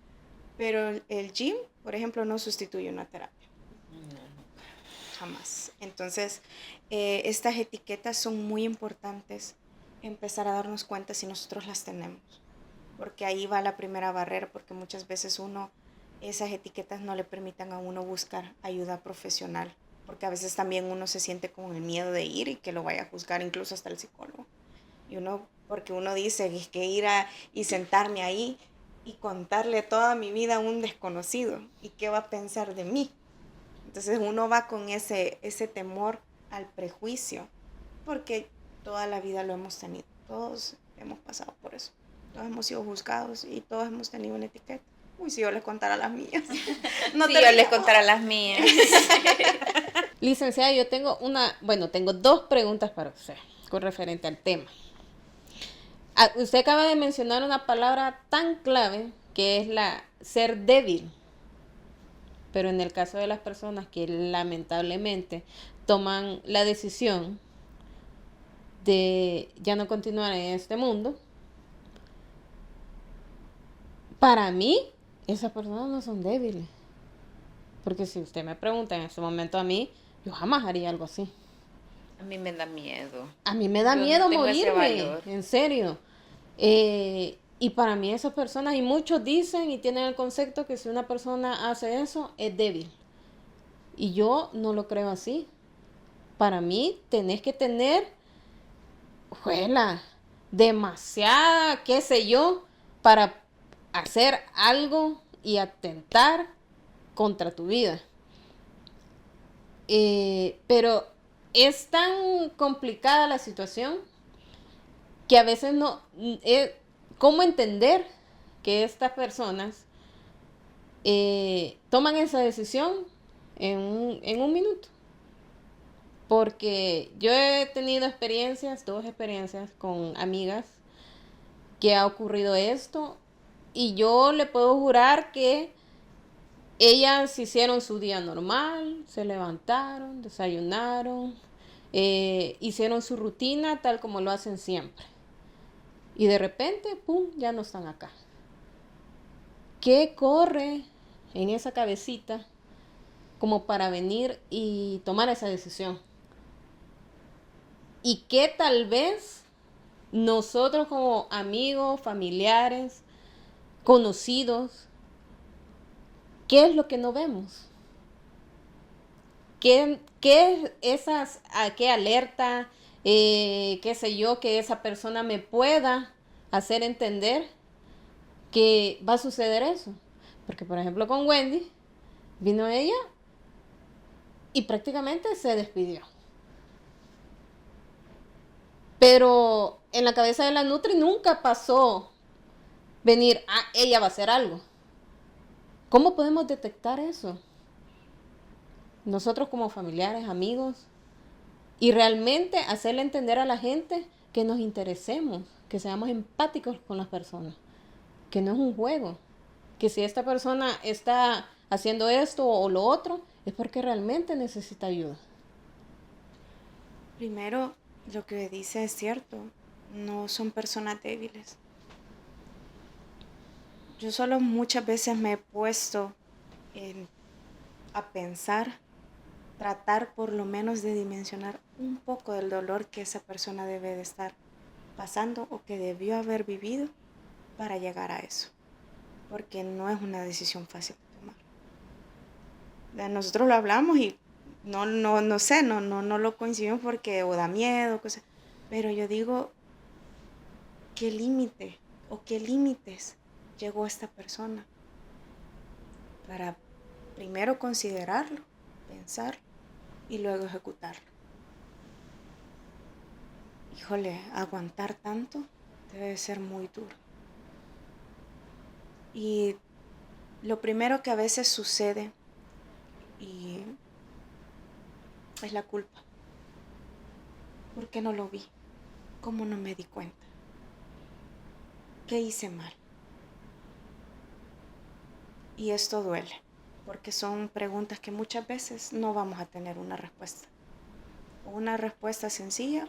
pero el gym, por ejemplo, no sustituye una terapia. Jamás. Entonces, estas etiquetas son muy importantes, empezar a darnos cuenta si nosotros las tenemos, porque ahí va la primera barrera, porque muchas veces esas etiquetas no le permitan a uno buscar ayuda profesional, porque a veces también uno se siente con el miedo de ir y que lo vaya a juzgar, incluso hasta el psicólogo. Y porque uno dice, es que y sentarme ahí y contarle toda mi vida a un desconocido, ¿y qué va a pensar de mí? Entonces uno va con ese temor al prejuicio, porque toda la vida lo hemos tenido, todos hemos pasado por eso, todos hemos sido juzgados y todos hemos tenido una etiqueta. Uy, si yo les contara las mías. No si yo les contara las mías. Licenciada, yo tengo tengo dos preguntas para usted con referente al tema. Usted acaba de mencionar una palabra tan clave que es la ser débil. Pero en el caso de las personas que lamentablemente toman la decisión de ya no continuar en este mundo, para mí, esas personas no son débiles. Porque si usted me pregunta en este momento a mí, yo jamás haría algo así. A mí me da miedo. A mí me da miedo morirme, en serio. Y para mí esas personas, y muchos dicen y tienen el concepto que si una persona hace eso, es débil. Y yo no lo creo así. Para mí tenés que tener, demasiada, qué sé yo, para hacer algo y atentar contra tu vida. Pero es tan complicada la situación que a veces no... ¿Cómo entender que estas personas toman esa decisión en un minuto? Porque yo he tenido dos experiencias con amigas que ha ocurrido esto, y yo le puedo jurar que ellas hicieron su día normal, se levantaron, desayunaron, hicieron su rutina tal como lo hacen siempre. Y de repente, ¡pum!, ya no están acá. ¿Qué corre en esa cabecita como para venir y tomar esa decisión? Y que tal vez nosotros como amigos, familiares, conocidos, ¿qué es lo que no vemos? ¿Qué alerta, qué sé yo, que esa persona me pueda hacer entender que va a suceder eso? Porque, por ejemplo, con Wendy, vino ella y prácticamente se despidió. Pero en la cabeza de la Nutri nunca pasó venir, ella va a hacer algo. ¿Cómo podemos detectar eso? Nosotros como familiares, amigos, y realmente hacerle entender a la gente que nos interesemos, que seamos empáticos con las personas, que no es un juego, que si esta persona está haciendo esto o lo otro, es porque realmente necesita ayuda. Primero, lo que dice es cierto, no son personas débiles. Yo solo muchas veces me he puesto a pensar, tratar por lo menos de dimensionar un poco del dolor que esa persona debe de estar pasando o que debió haber vivido para llegar a eso, porque no es una decisión fácil de tomar. Nosotros lo hablamos y no sé, no lo coincidimos porque o da miedo, cosas, pero yo digo, ¿qué límite o qué límites llegó esta persona para primero considerarlo, pensarlo y luego ejecutarlo? Híjole, aguantar tanto debe ser muy duro. Y lo primero que a veces sucede y es la culpa. ¿Por qué no lo vi? ¿Cómo no me di cuenta? ¿Qué hice mal? Y esto duele, porque son preguntas que muchas veces no vamos a tener una respuesta. O una respuesta sencilla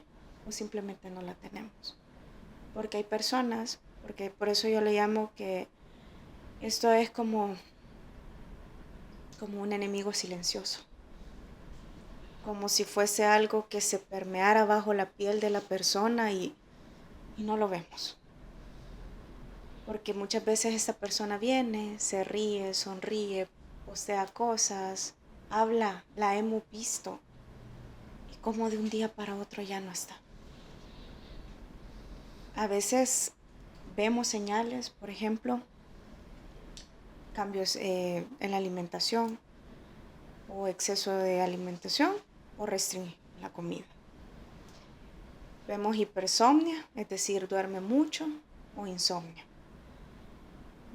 o simplemente no la tenemos. Porque hay personas, porque por eso yo le llamo que esto es como un enemigo silencioso. Como si fuese algo que se permeara bajo la piel de la persona y no lo vemos. Porque muchas veces esta persona viene, se ríe, sonríe, postea cosas, habla, la hemos visto. Y como de un día para otro ya no está. A veces vemos señales, por ejemplo, cambios en la alimentación o exceso de alimentación o restringir la comida. Vemos hipersomnia, es decir, duerme mucho o insomnio.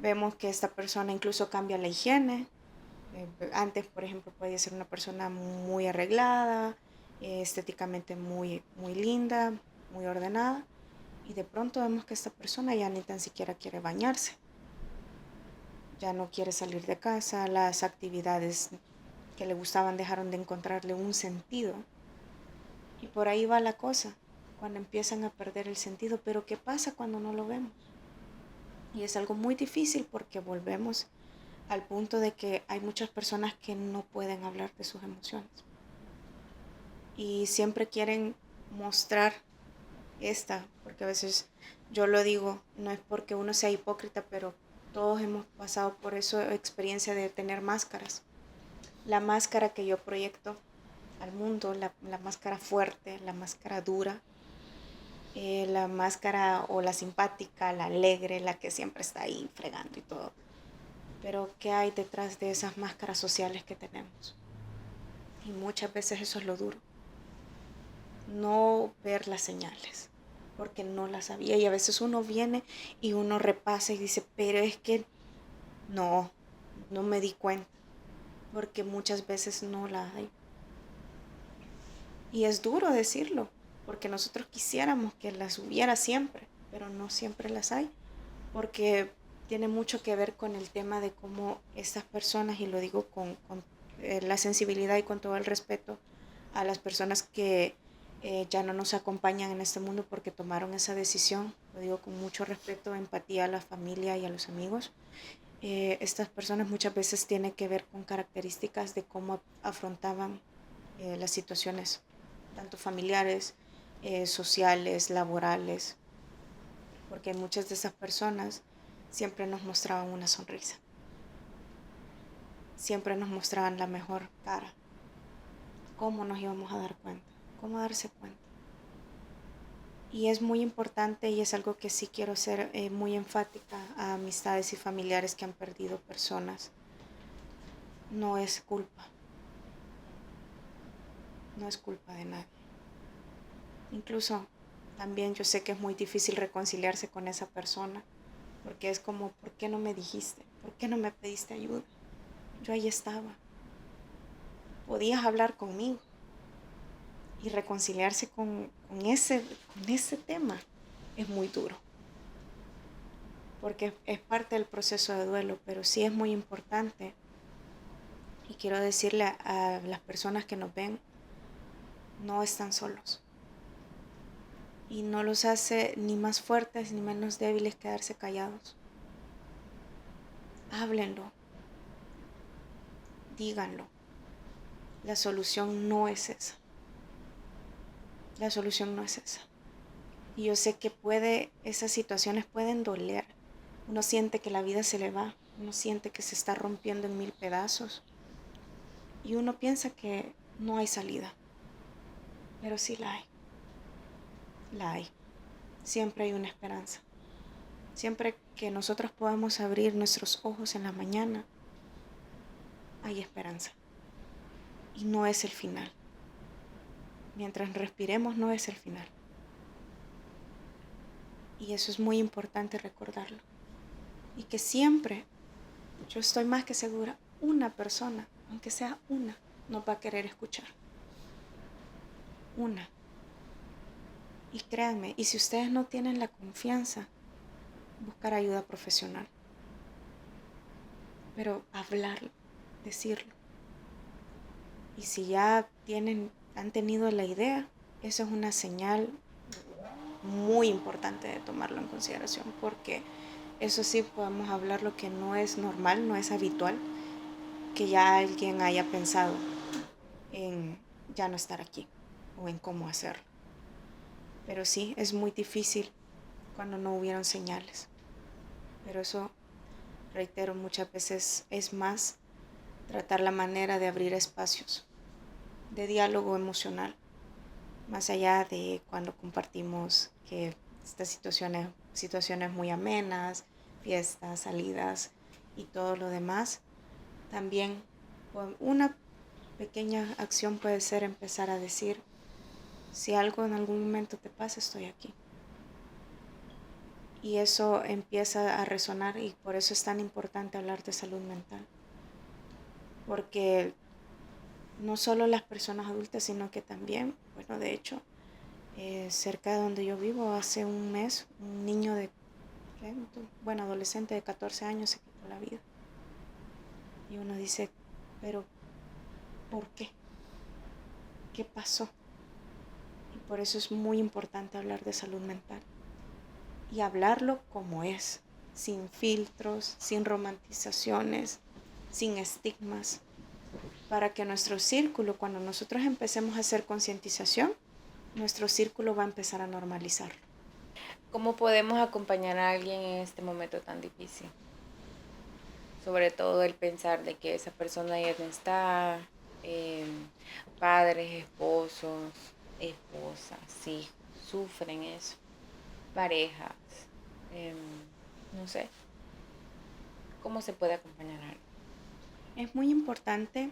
Vemos que esta persona incluso cambia la higiene. Antes, por ejemplo, podía ser una persona muy arreglada, estéticamente muy linda, muy ordenada. Y de pronto vemos que esta persona ya ni tan siquiera quiere bañarse. Ya no quiere salir de casa, las actividades que le gustaban dejaron de encontrarle un sentido. Y por ahí va la cosa, cuando empiezan a perder el sentido. Pero ¿qué pasa cuando no lo vemos? Y es algo muy difícil porque volvemos al punto de que hay muchas personas que no pueden hablar de sus emociones. Y siempre quieren mostrar porque a veces yo lo digo, no es porque uno sea hipócrita, pero todos hemos pasado por eso, experiencia de tener máscaras. La máscara que yo proyecto al mundo, la máscara fuerte, la máscara dura, la máscara o la simpática, la alegre, la que siempre está ahí fregando y todo. Pero ¿qué hay detrás de esas máscaras sociales que tenemos? Y muchas veces eso es lo duro. No ver las señales, porque no las había. Y a veces uno viene y uno repasa y dice, pero es que no me di cuenta, porque muchas veces no las hay. Y es duro decirlo, porque nosotros quisiéramos que las hubiera siempre, pero no siempre las hay, porque tiene mucho que ver con el tema de cómo estas personas, y lo digo con la sensibilidad y con todo el respeto a las personas que ya no nos acompañan en este mundo porque tomaron esa decisión, lo digo con mucho respeto, empatía a la familia y a los amigos. Estas personas muchas veces tienen que ver con características de cómo afrontaban las situaciones, tanto familiares, sociales, laborales, porque muchas de esas personas siempre nos mostraban una sonrisa, siempre nos mostraban la mejor cara. ¿Cómo nos íbamos a dar cuenta? ¿Cómo darse cuenta? Y es muy importante y es algo que sí quiero ser muy enfática a amistades y familiares que han perdido personas. No es culpa. No es culpa de nadie. Incluso También yo sé que es muy difícil reconciliarse con esa persona, porque es como, ¿por qué no me dijiste? ¿Por qué no me pediste ayuda? Yo ahí estaba. Podías hablar conmigo. Y reconciliarse con ese tema es muy duro, porque es parte del proceso de duelo, pero sí es muy importante. Y quiero decirle a las personas que nos ven, no están solos. Y no los hace ni más fuertes ni menos débiles quedarse callados. Háblenlo, díganlo. La solución no es esa. La solución no es esa. Y yo sé que esas situaciones pueden doler. Uno siente que la vida se le va, uno siente que se está rompiendo en 1000 pedazos. Y uno piensa que no hay salida. Pero sí la hay. La hay. Siempre hay una esperanza. Siempre que nosotros podamos abrir nuestros ojos en la mañana, hay esperanza. Y no es el final. Mientras respiremos, no es el final. Y eso es muy importante recordarlo. Y que siempre, yo estoy más que segura, una persona, aunque sea una, nos va a querer escuchar. Una. Y créanme, y si ustedes no tienen la confianza, buscar ayuda profesional. Pero hablarlo, decirlo. Y si ya han tenido la idea, eso es una señal muy importante de tomarlo en consideración, porque eso sí podemos hablar lo que no es normal, no es habitual, que ya alguien haya pensado en ya no estar aquí o en cómo hacerlo. Pero sí, es muy difícil cuando no hubieron señales. Pero eso, reitero, muchas veces es más tratar la manera de abrir espacios de diálogo emocional, más allá de cuando compartimos que estas situaciones muy amenas, fiestas, salidas y todo lo demás. También una pequeña acción puede ser empezar a decir, si algo en algún momento te pasa, estoy aquí. Y eso empieza a resonar, y por eso es tan importante hablar de salud mental. Porque no solo las personas adultas, sino que también, bueno, de hecho, cerca de donde yo vivo, hace un mes, un niño adolescente de 14 años se quitó la vida. Y uno dice, pero ¿por qué? ¿Qué pasó? Y por eso es muy importante hablar de salud mental. Y hablarlo como es, sin filtros, sin romantizaciones, sin estigmas, para que nuestro círculo, cuando nosotros empecemos a hacer concientización, nuestro círculo va a empezar a normalizarlo. ¿Cómo podemos acompañar a alguien en este momento tan difícil? Sobre todo el pensar de que esa persona ya no está, padres, esposos, esposas, hijos, sufren eso, parejas, no sé, ¿cómo se puede acompañar a alguien? Es muy importante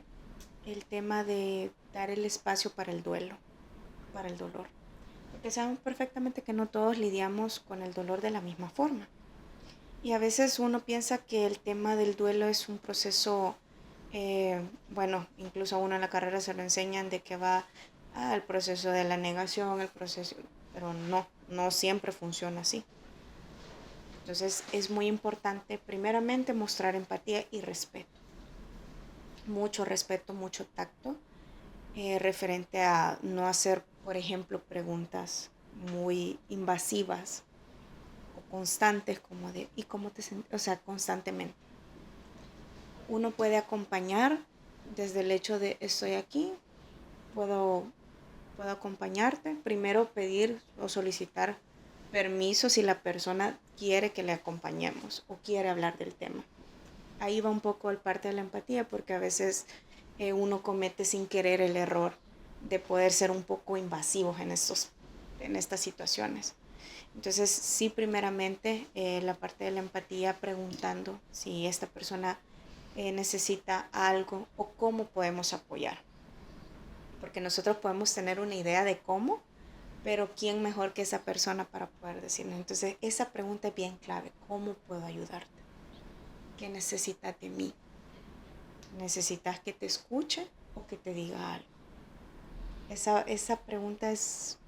el tema de dar el espacio para el duelo, para el dolor, porque sabemos perfectamente que no todos lidiamos con el dolor de la misma forma. Y a veces uno piensa que el tema del duelo es un proceso, incluso a uno en la carrera se lo enseñan de que va al proceso de la negación, pero no siempre funciona así. Entonces es muy importante primeramente mostrar empatía y respeto. Mucho respeto, mucho tacto, referente a no hacer, por ejemplo, preguntas muy invasivas o constantes, como de ¿y cómo te sientes? O sea, constantemente. Uno puede acompañar desde el hecho de estoy aquí, puedo acompañarte. Primero pedir o solicitar permiso si la persona quiere que le acompañemos o quiere hablar del tema. Ahí va un poco el parte de la empatía, porque a veces uno comete sin querer el error de poder ser un poco invasivos en estas situaciones. Entonces, sí, primeramente, la parte de la empatía, preguntando si esta persona necesita algo o cómo podemos apoyar. Porque nosotros podemos tener una idea de cómo, pero ¿quién mejor que esa persona para poder decirle? Entonces, esa pregunta es bien clave. ¿Cómo puedo ayudarte? ¿Qué necesitas de mí? ¿Necesitas que te escuche o que te diga algo? Esa pregunta es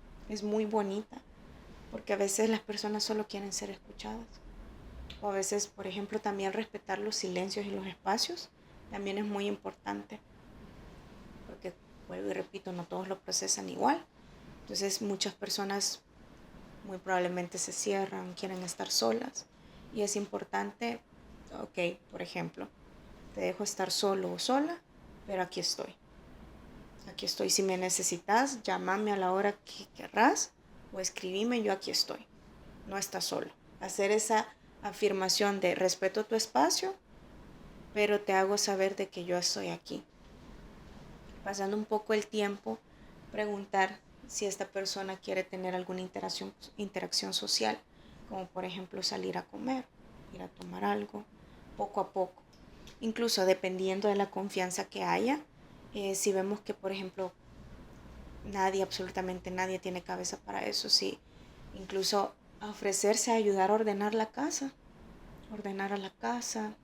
muy bonita, porque a veces las personas solo quieren ser escuchadas. O a veces, por ejemplo, también respetar los silencios y los espacios también es muy importante, porque, vuelvo y repito, no todos lo procesan igual. Entonces muchas personas muy probablemente se cierran, quieren estar solas, y es importante, ok, por ejemplo, te dejo estar solo o sola, pero aquí estoy. Aquí estoy. Si me necesitas, llámame a la hora que querrás o escribime, yo aquí estoy. No estás solo. Hacer esa afirmación de respeto tu espacio, pero te hago saber de que yo estoy aquí. Pasando un poco el tiempo, preguntar si esta persona quiere tener alguna interacción social, como por ejemplo salir a comer, ir a tomar algo, poco a poco. Incluso dependiendo de la confianza que haya, si vemos que, por ejemplo, absolutamente nadie tiene cabeza para eso, sí, incluso ofrecerse a ayudar a ordenar la casa, ordenar a la casa,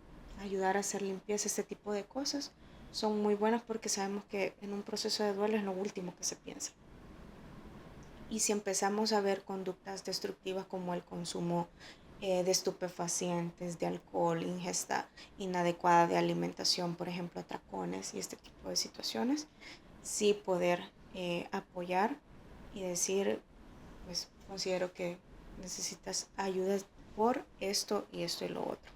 ayudar a hacer limpieza, este tipo de cosas, son muy buenas porque sabemos que en un proceso de duelo es lo último que se piensa. Y si empezamos a ver conductas destructivas como el consumo de estupefacientes, de alcohol, ingesta inadecuada de alimentación, por ejemplo, atracones y este tipo de situaciones, sí poder apoyar y decir, pues considero que necesitas ayuda por esto y esto y lo otro.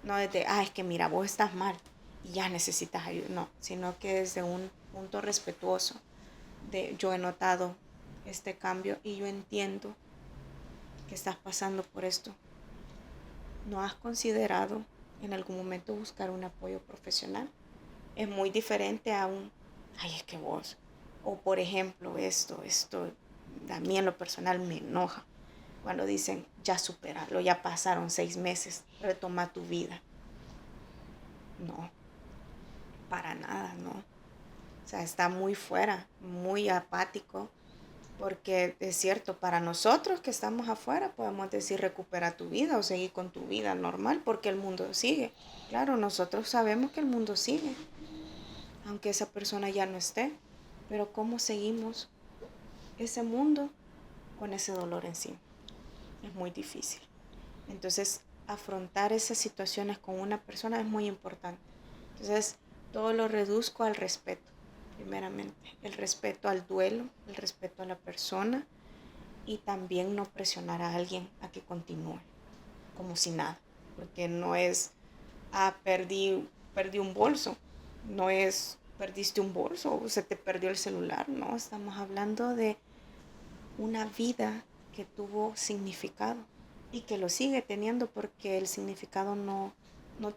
No desde, es que mira, vos estás mal y ya necesitas ayuda, no, sino que desde un punto respetuoso de yo he notado este cambio y yo entiendo que estás pasando por esto. ¿No has considerado en algún momento buscar un apoyo profesional? Es muy diferente a es que vos, o por ejemplo esto, a mí en lo personal me enoja cuando dicen, ya supéralo, ya pasaron 6 meses, retoma tu vida. No, para nada, no. O sea, está muy fuera, muy apático, porque es cierto, para nosotros que estamos afuera podemos decir recupera tu vida o seguir con tu vida normal, porque el mundo sigue. Claro, nosotros sabemos que el mundo sigue, aunque esa persona ya no esté, pero ¿cómo seguimos ese mundo con ese dolor encima? Es muy difícil. Entonces, afrontar esas situaciones con una persona es muy importante. Entonces, todo lo reduzco al respeto, primeramente. El respeto al duelo, el respeto a la persona y también no presionar a alguien a que continúe, como si nada. Porque no es, perdí un bolso. No es, perdiste un bolso o se te perdió el celular. No, estamos hablando de una vida que tuvo significado y que lo sigue teniendo porque el significado no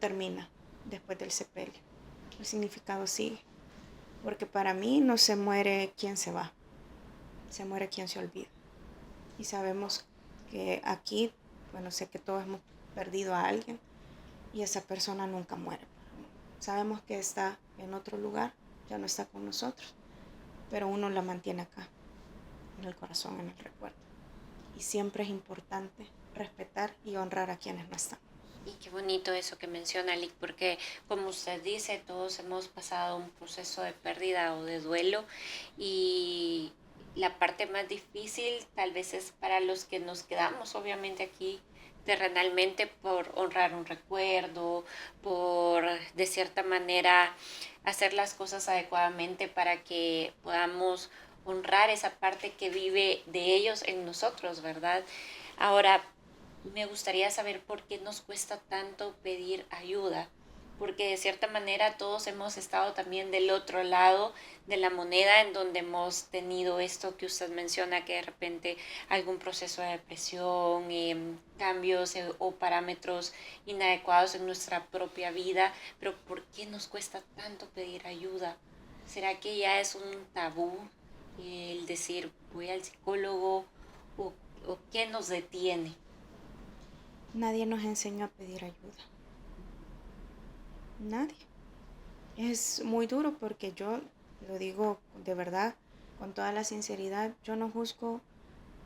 termina después del sepelio. El significado sigue. Porque para mí no se muere quien se va, se muere quien se olvida. Y sabemos que aquí, bueno, sé que todos hemos perdido a alguien y esa persona nunca muere. Sabemos que está en otro lugar, ya no está con nosotros, pero uno la mantiene acá, en el corazón, en el recuerdo. Y siempre es importante respetar y honrar a quienes no están. Y qué bonito eso que menciona Lick, porque como usted dice, todos hemos pasado un proceso de pérdida o de duelo y la parte más difícil tal vez es para los que nos quedamos obviamente aquí terrenalmente por honrar un recuerdo, por de cierta manera hacer las cosas adecuadamente para que podamos honrar esa parte que vive de ellos en nosotros, ¿verdad? Ahora, me gustaría saber por qué nos cuesta tanto pedir ayuda, porque de cierta manera todos hemos estado también del otro lado de la moneda en donde hemos tenido esto que usted menciona, que de repente algún proceso de depresión, cambios o parámetros inadecuados en nuestra propia vida, pero ¿por qué nos cuesta tanto pedir ayuda? ¿Será que ya es un tabú el decir voy al psicólogo o, o qué nos detiene? Nadie nos enseñó a pedir ayuda. Nadie. Es muy duro porque yo lo digo de verdad, con toda la sinceridad, yo no juzgo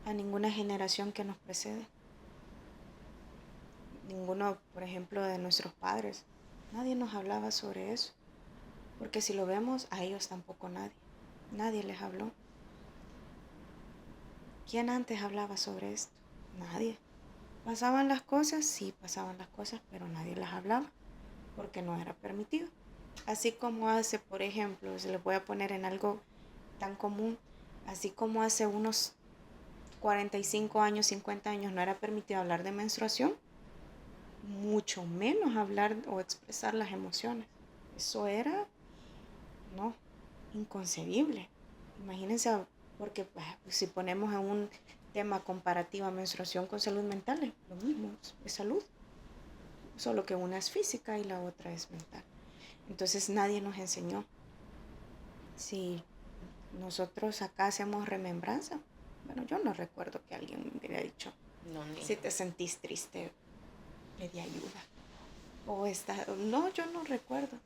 a ninguna generación que nos precede. Ninguno, por ejemplo, de nuestros padres. Nadie nos hablaba sobre eso. Porque si lo vemos, a ellos tampoco nadie. Nadie les habló. ¿Quién antes hablaba sobre esto? Nadie. ¿Pasaban las cosas? Sí, pasaban las cosas, pero nadie las hablaba porque no era permitido. Así como hace, por ejemplo, se les voy a poner en algo tan común, así como hace unos 45 años, 50 años no era permitido hablar de menstruación, mucho menos hablar o expresar las emociones. Eso era, no, inconcebible. Imagínense, porque pues, si ponemos en un tema comparativo a menstruación con salud mental, es lo mismo, es salud. Solo que una es física y la otra es mental. Entonces nadie nos enseñó. Si nosotros acá hacemos remembranza, bueno, yo no recuerdo que alguien me hubiera dicho, No, si te sentís triste, pedí ayuda. O no, yo no recuerdo.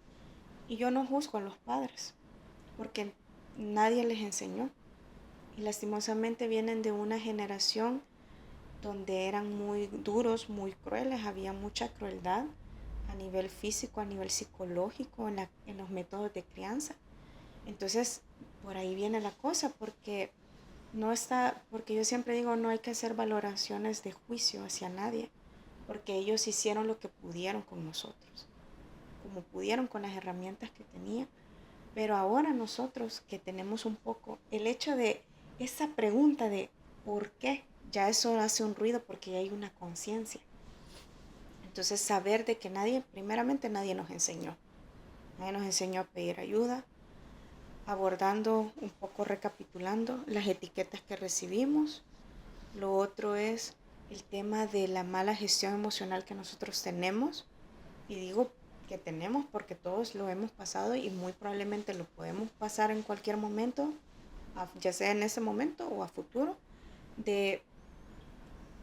Y yo no juzgo a los padres, porque nadie les enseñó. Y lastimosamente vienen de una generación donde eran muy duros, muy crueles, había mucha crueldad a nivel físico, a nivel psicológico, en los métodos de crianza. Entonces, por ahí viene la cosa, porque porque yo siempre digo, no hay que hacer valoraciones de juicio hacia nadie, porque ellos hicieron lo que pudieron con nosotros, como pudieron con las herramientas que tenían. Pero ahora nosotros que tenemos un poco, el hecho de esa pregunta de ¿por qué? Ya eso hace un ruido porque ya hay una conciencia. Entonces saber de que primeramente nadie nos enseñó. Nadie nos enseñó a pedir ayuda, abordando un poco, recapitulando las etiquetas que recibimos. Lo otro es el tema de la mala gestión emocional que nosotros tenemos. Y digo que tenemos porque todos lo hemos pasado y muy probablemente lo podemos pasar en cualquier momento, ya sea en ese momento o a futuro, de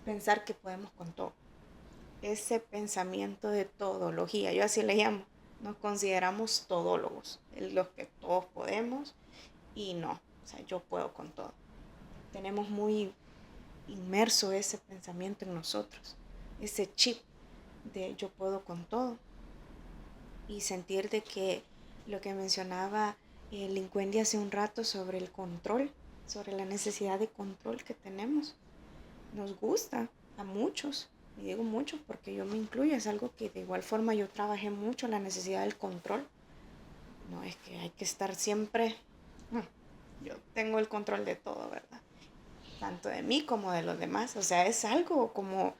pensar que podemos con todo. Ese pensamiento de todología, yo así le llamo, nos consideramos todólogos, los que todos podemos y no, o sea, yo puedo con todo. Tenemos muy inmerso ese pensamiento en nosotros, ese chip de yo puedo con todo. Y sentir de que lo que mencionaba Lincuendi hace un rato sobre el control, sobre la necesidad de control que tenemos, nos gusta a muchos, y digo muchos porque yo me incluyo, es algo que de igual forma yo trabajé mucho, la necesidad del control. No es que hay que estar siempre, yo tengo el control de todo, ¿verdad? Tanto de mí como de los demás, o sea, es algo como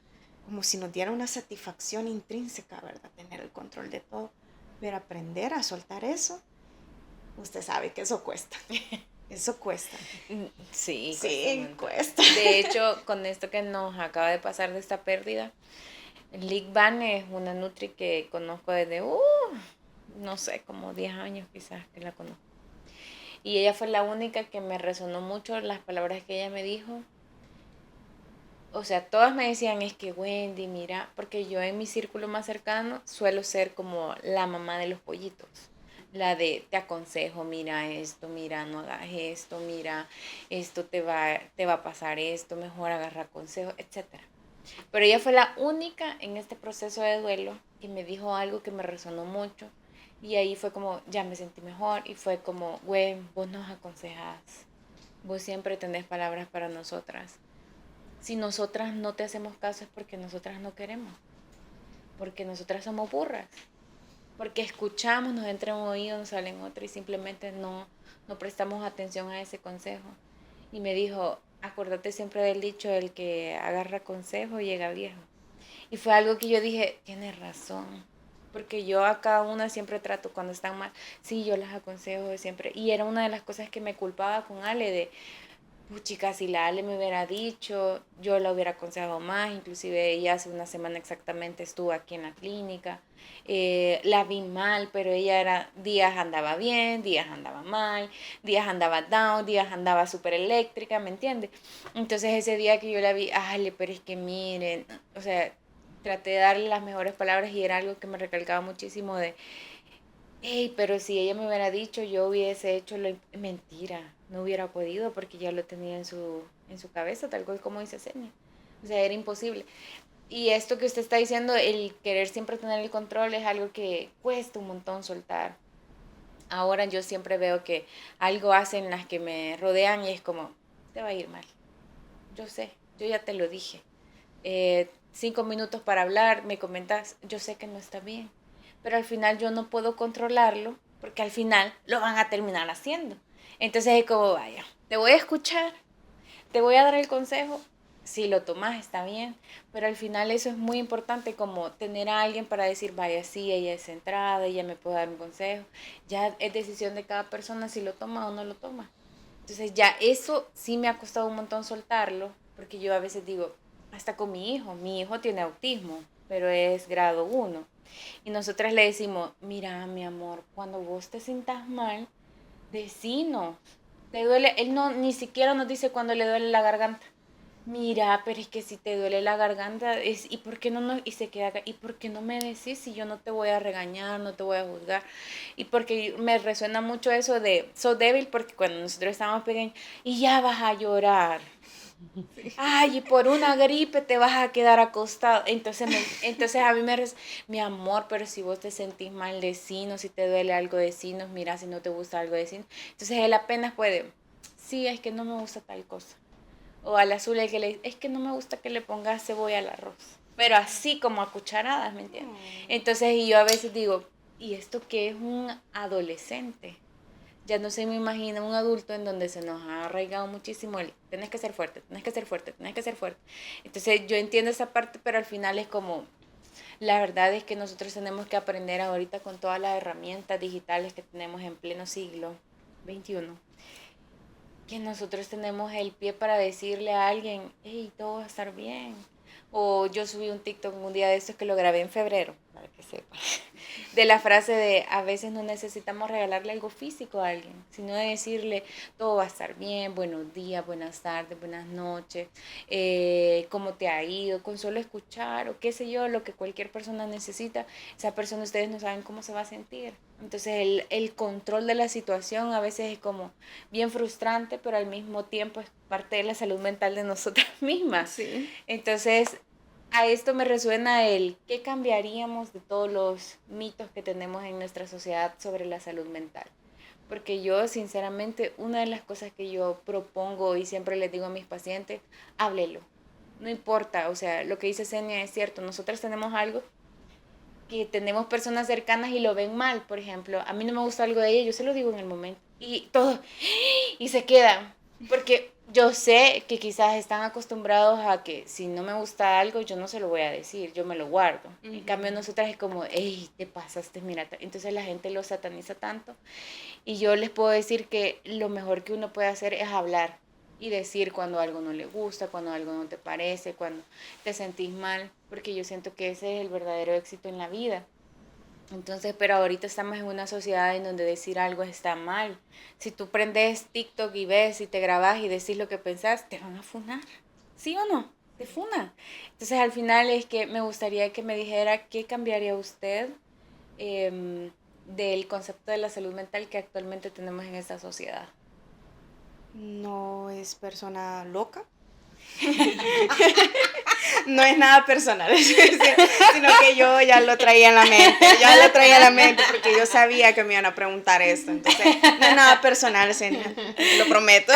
si nos diera una satisfacción intrínseca, ¿verdad? Tener el control de todo. Pero aprender a soltar eso, usted sabe que eso cuesta. Eso cuesta. Sí, Sí, cuesta. De hecho, con esto que nos acaba de pasar de esta pérdida, Lick Van es una nutri que conozco desde, no sé, como 10 años quizás que la conozco. Y ella fue la única que me resonó mucho las palabras que ella me dijo. O sea, todas me decían, es que Wendy, mira, porque yo en mi círculo más cercano suelo ser como la mamá de los pollitos. La de, te aconsejo, mira esto, mira, no hagas esto, mira, esto te va a pasar esto, mejor agarra consejo, etc. Pero ella fue la única en este proceso de duelo que me dijo algo que me resonó mucho. Y ahí fue como, ya me sentí mejor y fue como, güey, vos nos aconsejas, vos siempre tenés palabras para nosotras. Si nosotras no te hacemos caso es porque nosotras no queremos, porque nosotras somos burras, porque escuchamos, nos entra en un oído, nos sale en otro y simplemente no prestamos atención a ese consejo. Y me dijo, acuérdate siempre del dicho, el que agarra consejo llega viejo. Y fue algo que yo dije, tienes razón, porque yo a cada una siempre trato cuando están mal, sí, yo las aconsejo siempre. Y era una de las cosas que me culpaba con Ale de, chica, si la Ale me hubiera dicho, yo la hubiera aconsejado más, inclusive ella hace una semana exactamente estuvo aquí en la clínica, la vi mal, pero ella días andaba bien, días andaba mal, días andaba down, días andaba súper eléctrica, ¿me entiendes? Entonces ese día que yo la vi, Ale, pero es que miren, o sea, traté de darle las mejores palabras y era algo que me recalcaba muchísimo de, hey, pero si ella me hubiera dicho, yo hubiese hecho mentira, no hubiera podido porque ya lo tenía en su cabeza, tal cual como dice Senia. O sea, era imposible. Y esto que usted está diciendo, el querer siempre tener el control es algo que cuesta un montón soltar. Ahora yo siempre veo que algo hacen las que me rodean y es como, te va a ir mal. Yo sé, yo ya te lo dije. 5 minutos para hablar, me comentas, yo sé que no está bien, pero al final yo no puedo controlarlo porque al final lo van a terminar haciendo. Entonces es como, vaya, te voy a escuchar, te voy a dar el consejo, si lo tomas está bien, pero al final eso es muy importante como tener a alguien para decir, vaya, sí, ella es centrada, ella me puede dar un consejo, ya es decisión de cada persona si lo toma o no lo toma. Entonces ya eso sí me ha costado un montón soltarlo, porque yo a veces digo, hasta con mi hijo tiene autismo, pero es grado 1. Y nosotras le decimos, mira, mi amor, cuando vos te sientas mal, decinos, te duele, él no, ni siquiera nos dice cuando le duele la garganta. Mira, pero es que si te duele la garganta, ¿y por qué no, y se queda acá, ¿y por qué no me decís si yo no te voy a regañar, no te voy a juzgar? Y porque me resuena mucho eso de, sos débil porque cuando nosotros estábamos pequeños, y ya vas a llorar. Ay, y por una gripe te vas a quedar acostado. Entonces a mí mi amor, pero si vos te sentís mal, decinos, si te duele algo, decinos, mira, si no te gusta algo, decinos. Entonces él apenas puede, sí, es que no me gusta tal cosa. O al azul el que le dice, es que no me gusta que le pongas cebolla al arroz. Pero así como a cucharadas, ¿me entiendes? Entonces, y yo a veces digo, ¿y esto qué es un adolescente? Ya no se me imagina un adulto en donde se nos ha arraigado muchísimo el, tenés que ser fuerte, tenés que ser fuerte, tenés que ser fuerte. Entonces, yo entiendo esa parte, pero al final es como, la verdad es que nosotros tenemos que aprender ahorita con todas las herramientas digitales que tenemos en pleno siglo XXI, que nosotros tenemos el pie para decirle a alguien, hey, todo va a estar bien. O yo subí un TikTok un día de estos que lo grabé en febrero, para que sepa, de la frase de a veces no necesitamos regalarle algo físico a alguien, sino de decirle todo va a estar bien, buenos días, buenas tardes, buenas noches, cómo te ha ido, con solo escuchar o qué sé yo, lo que cualquier persona necesita, esa persona ustedes no saben cómo se va a sentir. Entonces el control de la situación a veces es como bien frustrante, pero al mismo tiempo es parte de la salud mental de nosotras mismas. Sí. Entonces, a esto me resuena el qué cambiaríamos de todos los mitos que tenemos en nuestra sociedad sobre la salud mental. Porque yo, sinceramente, una de las cosas que yo propongo y siempre les digo a mis pacientes, háblelo. No importa, o sea, lo que dice Senia es cierto, nosotros tenemos algo que tenemos personas cercanas y lo ven mal, por ejemplo, a mí no me gusta algo de ella, yo se lo digo en el momento y todo, y se quedan, porque yo sé que quizás están acostumbrados a que si no me gusta algo, yo no se lo voy a decir, yo me lo guardo. En cambio, nosotras es como, hey, te pasaste, mira, entonces la gente lo sataniza tanto y yo les puedo decir que lo mejor que uno puede hacer es hablar y decir cuando algo no le gusta, cuando algo no te parece, cuando te sentís mal, porque yo siento que ese es el verdadero éxito en la vida. Entonces, pero ahorita estamos en una sociedad en donde decir algo está mal. Si tú prendes TikTok y ves y te grabas y decís lo que pensás, te van a funar. ¿Sí o no? Te funan. Entonces, al final es que me gustaría que me dijera qué cambiaría usted del concepto de la salud mental que actualmente tenemos en esta sociedad. No es persona loca. No es nada personal, sino que yo ya lo traía en la mente, porque yo sabía que me iban a preguntar esto, entonces no es nada personal, Senia, lo prometo.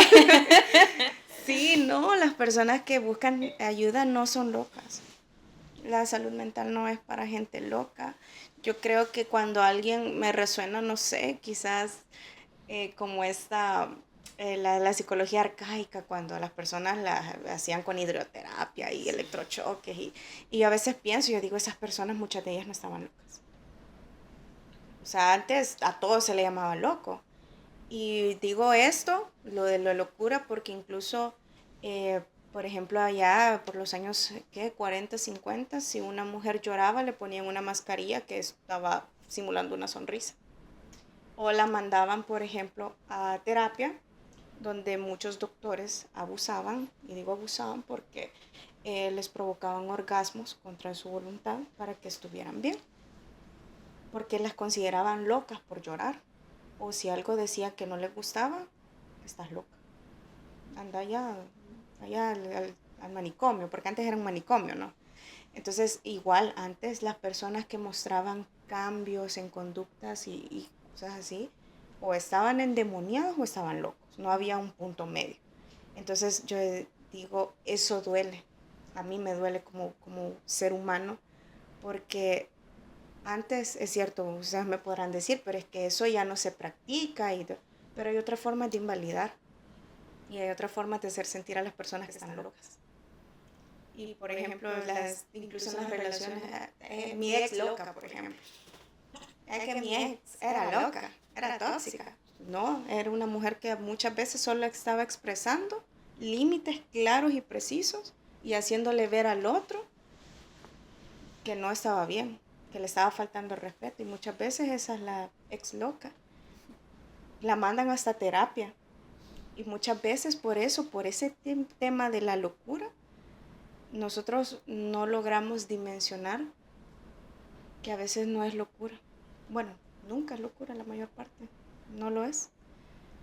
Sí, no, las personas que buscan ayuda no son locas. La salud mental no es para gente loca. Yo creo que cuando alguien me resuena, no sé, quizás como la psicología arcaica, cuando las personas la hacían con hidroterapia y electrochoques, y yo a veces pienso, yo digo, esas personas, muchas de ellas no estaban locas. O sea, antes a todos se le llamaba loco. Y digo esto, lo de la locura, porque incluso, por ejemplo, allá por los años, ¿qué? 40, 50, si una mujer lloraba, le ponían una mascarilla que estaba simulando una sonrisa. O la mandaban, por ejemplo, a terapia, donde muchos doctores abusaban, y digo abusaban porque les provocaban orgasmos contra su voluntad para que estuvieran bien, porque las consideraban locas por llorar, o si algo decía que no les gustaba, estás loca, anda ya, allá al manicomio, porque antes era un manicomio, ¿no? Entonces, igual antes las personas que mostraban cambios en conductas y cosas así, o estaban endemoniados o estaban locos, no había un punto medio. Entonces yo digo, eso duele, a mí me duele como ser humano, porque antes, es cierto, ustedes me podrán decir, pero es que eso ya no se practica, pero hay otra forma de invalidar y hay otra forma de hacer sentir a las personas que están locas. Y por ejemplo, incluso en las relaciones, mi ex loca, por ejemplo. Es que mi ex era loca, era tóxica. No, era una mujer que muchas veces solo estaba expresando límites claros y precisos y haciéndole ver al otro que no estaba bien, que le estaba faltando el respeto. Y muchas veces esa es la ex loca. La mandan hasta terapia. Y muchas veces por eso, por ese tema de la locura, nosotros no logramos dimensionar que a veces no es locura. Bueno, nunca es locura la mayor parte, no lo es.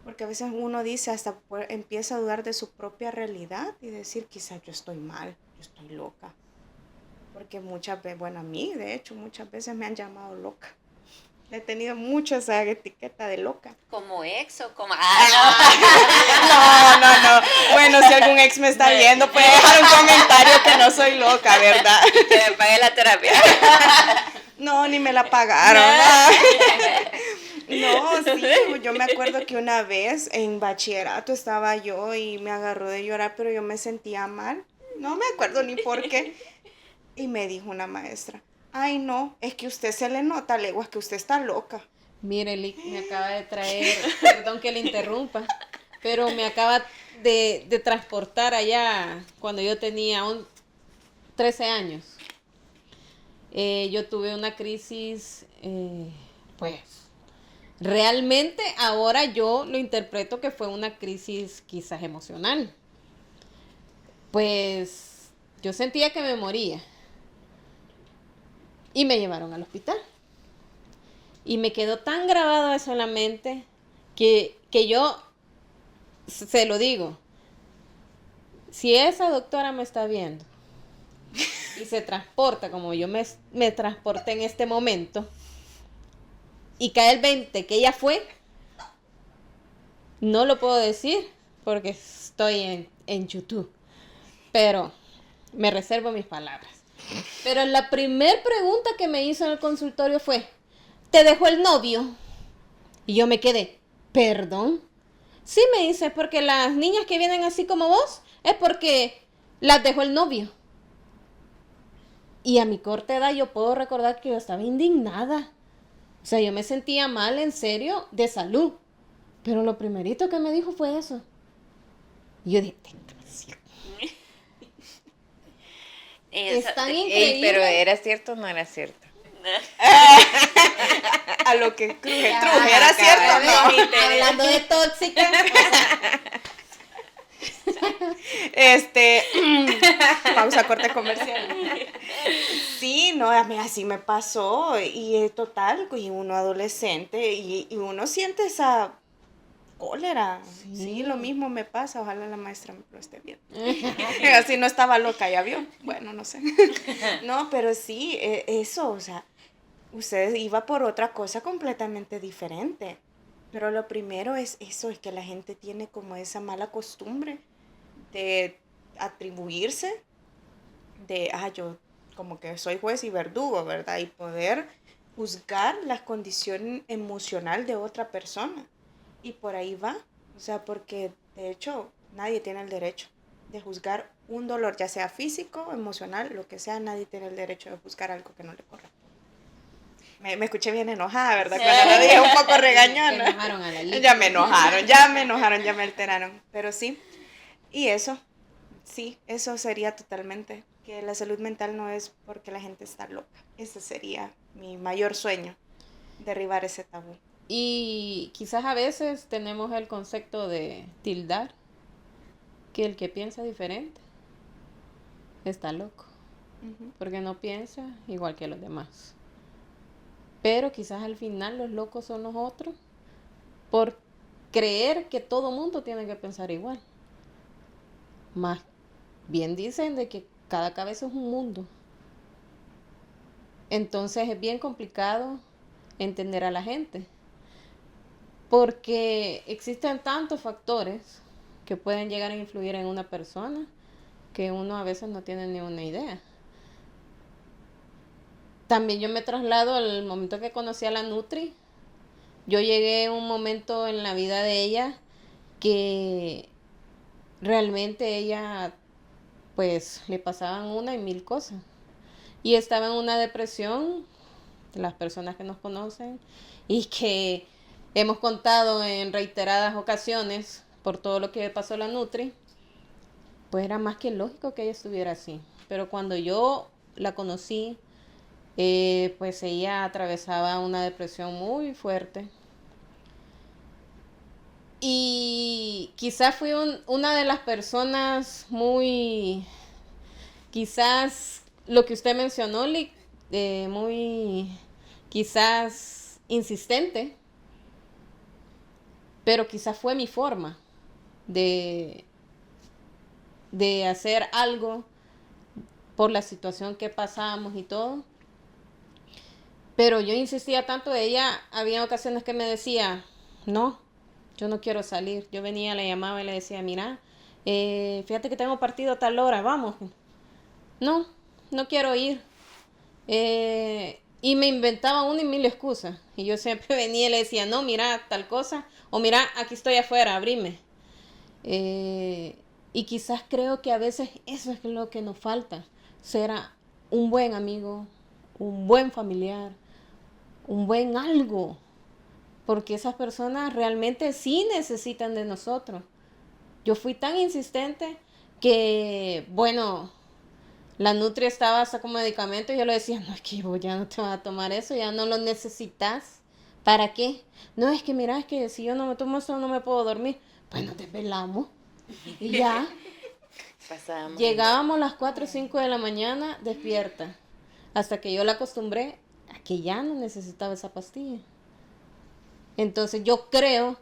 Porque a veces uno dice, hasta empieza a dudar de su propia realidad y decir, quizás yo estoy mal, yo estoy loca. Porque muchas veces, bueno, a mí de hecho muchas veces me han llamado loca. He tenido mucho esa etiqueta de loca. ¿Como ex o como...? No. Bueno, si algún ex me está viendo, puede dejar un comentario que no soy loca, ¿verdad? Que me pague la terapia. No, ni me la pagaron. No, sí, yo me acuerdo que una vez en bachillerato estaba yo y me agarró de llorar, pero yo me sentía mal. No me acuerdo ni por qué. Y me dijo una maestra, ay no, es que usted se le nota, leguas, que usted está loca. Mire, Lick, me acaba de traer, perdón que le interrumpa, pero me acaba de transportar allá cuando yo tenía 13 años. Yo tuve una crisis, pues, realmente ahora yo lo interpreto que fue una crisis quizás emocional. Pues, yo sentía que me moría. Y me llevaron al hospital. Y me quedó tan grabado eso en la mente que yo se lo digo. Si esa doctora me está viendo y se transporta como yo me transporté en este momento y cae el 20 que ella fue, no lo puedo decir porque estoy en YouTube. Pero me reservo mis palabras. Pero la primer pregunta que me hizo en el consultorio fue, ¿te dejó el novio? Y yo me quedé, ¿perdón? Sí, me dice, porque las niñas que vienen así como vos, es porque las dejó el novio. Y a mi corta edad yo puedo recordar que yo estaba indignada. O sea, yo me sentía mal, en serio, de salud. Pero lo primerito que me dijo fue eso. Y yo dije, es tan increíble. Pero ¿era cierto o no era cierto? A lo que cruje, ¿era cierto? No. Hablando de tóxica. Pausa, corte comercial. Sí, no, a mí así me pasó. Y total, y uno adolescente, y uno siente esa cólera. Sí, lo mismo me pasa. Ojalá la maestra me lo esté viendo. Así no estaba loca, ya vio. Bueno, no sé. No, pero sí, eso, o sea, usted iba por otra cosa completamente diferente. Pero lo primero es eso, es que la gente tiene como esa mala costumbre de atribuirse de, yo como que soy juez y verdugo, ¿verdad? Y poder juzgar la condición emocional de otra persona. Y por ahí va, o sea, porque de hecho nadie tiene el derecho de juzgar un dolor, ya sea físico, emocional, lo que sea, nadie tiene el derecho de juzgar algo que no le corresponde. Me escuché bien enojada, ¿verdad? Sí. Cuando lo dije un poco regañona. Enojaron a la Lick. Ya me enojaron, ya me alteraron. Pero sí, y eso, sí, eso sería totalmente, que la salud mental no es porque la gente está loca. Ese sería mi mayor sueño, derribar ese tabú. Y quizás a veces tenemos el concepto de tildar, que el que piensa diferente está loco, porque no piensa igual que los demás. Pero quizás al final los locos son los otros por creer que todo mundo tiene que pensar igual. Más bien dicen de que cada cabeza es un mundo. Entonces es bien complicado entender a la gente, porque existen tantos factores que pueden llegar a influir en una persona que uno a veces no tiene ni una idea. También yo me traslado al momento que conocí a la Nutri. Yo llegué a un momento en la vida de ella que realmente ella, pues, le pasaban una y mil cosas. Y estaba en una depresión, las personas que nos conocen, y que hemos contado en reiteradas ocasiones por todo lo que pasó la Nutri, pues era más que lógico que ella estuviera así. Pero cuando yo la conocí, pues ella atravesaba una depresión muy fuerte. Y quizás fui una de las personas muy, quizás lo que usted mencionó, Lick, muy, quizás insistente, pero quizás fue mi forma de, de hacer algo por la situación que pasábamos y todo. Pero yo insistía tanto, ella, había ocasiones que me decía, no, yo no quiero salir. Yo venía, le llamaba y le decía, mira, fíjate que tengo partido a tal hora, vamos. No, no quiero ir. Y me inventaba una y mil excusas. Y yo siempre venía y le decía, no, mira, tal cosa. O mira, aquí estoy afuera, abrime. Y quizás creo que a veces eso es lo que nos falta. Ser un buen amigo, un buen familiar, un buen algo. Porque esas personas realmente sí necesitan de nosotros. Yo fui tan insistente que, bueno, la Nutri estaba hasta con medicamento y yo le decía, no, es que vos ya no te vas a tomar eso, ya no lo necesitas. ¿Para qué? No, es que mira, es que si yo no me tomo eso no me puedo dormir. Pues nos desvelamos. Y ya. Llegábamos a las 4 o 5 de la mañana despierta. Hasta que yo la acostumbré a que ya no necesitaba esa pastilla. Entonces yo creo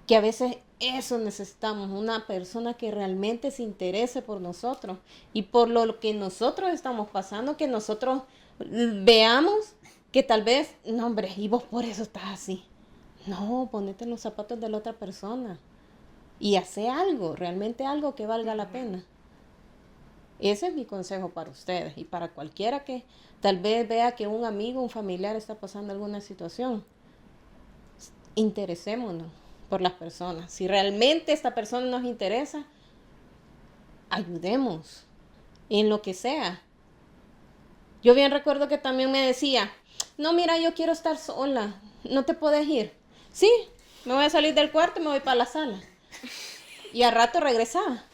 que a veces eso necesitamos, una persona que realmente se interese por nosotros y por lo que nosotros estamos pasando, que nosotros veamos que tal vez, no hombre, y vos por eso estás así. No, ponete en los zapatos de la otra persona y hace algo, realmente algo que valga la pena. Ese es mi consejo para ustedes y para cualquiera que tal vez vea que un amigo, un familiar está pasando alguna situación. Interesémonos por las personas. Si realmente esta persona nos interesa, ayudemos en lo que sea. Yo bien recuerdo que también me decía, no, mira, yo quiero estar sola, no te puedes ir. Sí, me voy a salir del cuarto y me voy para la sala. Y al rato regresaba.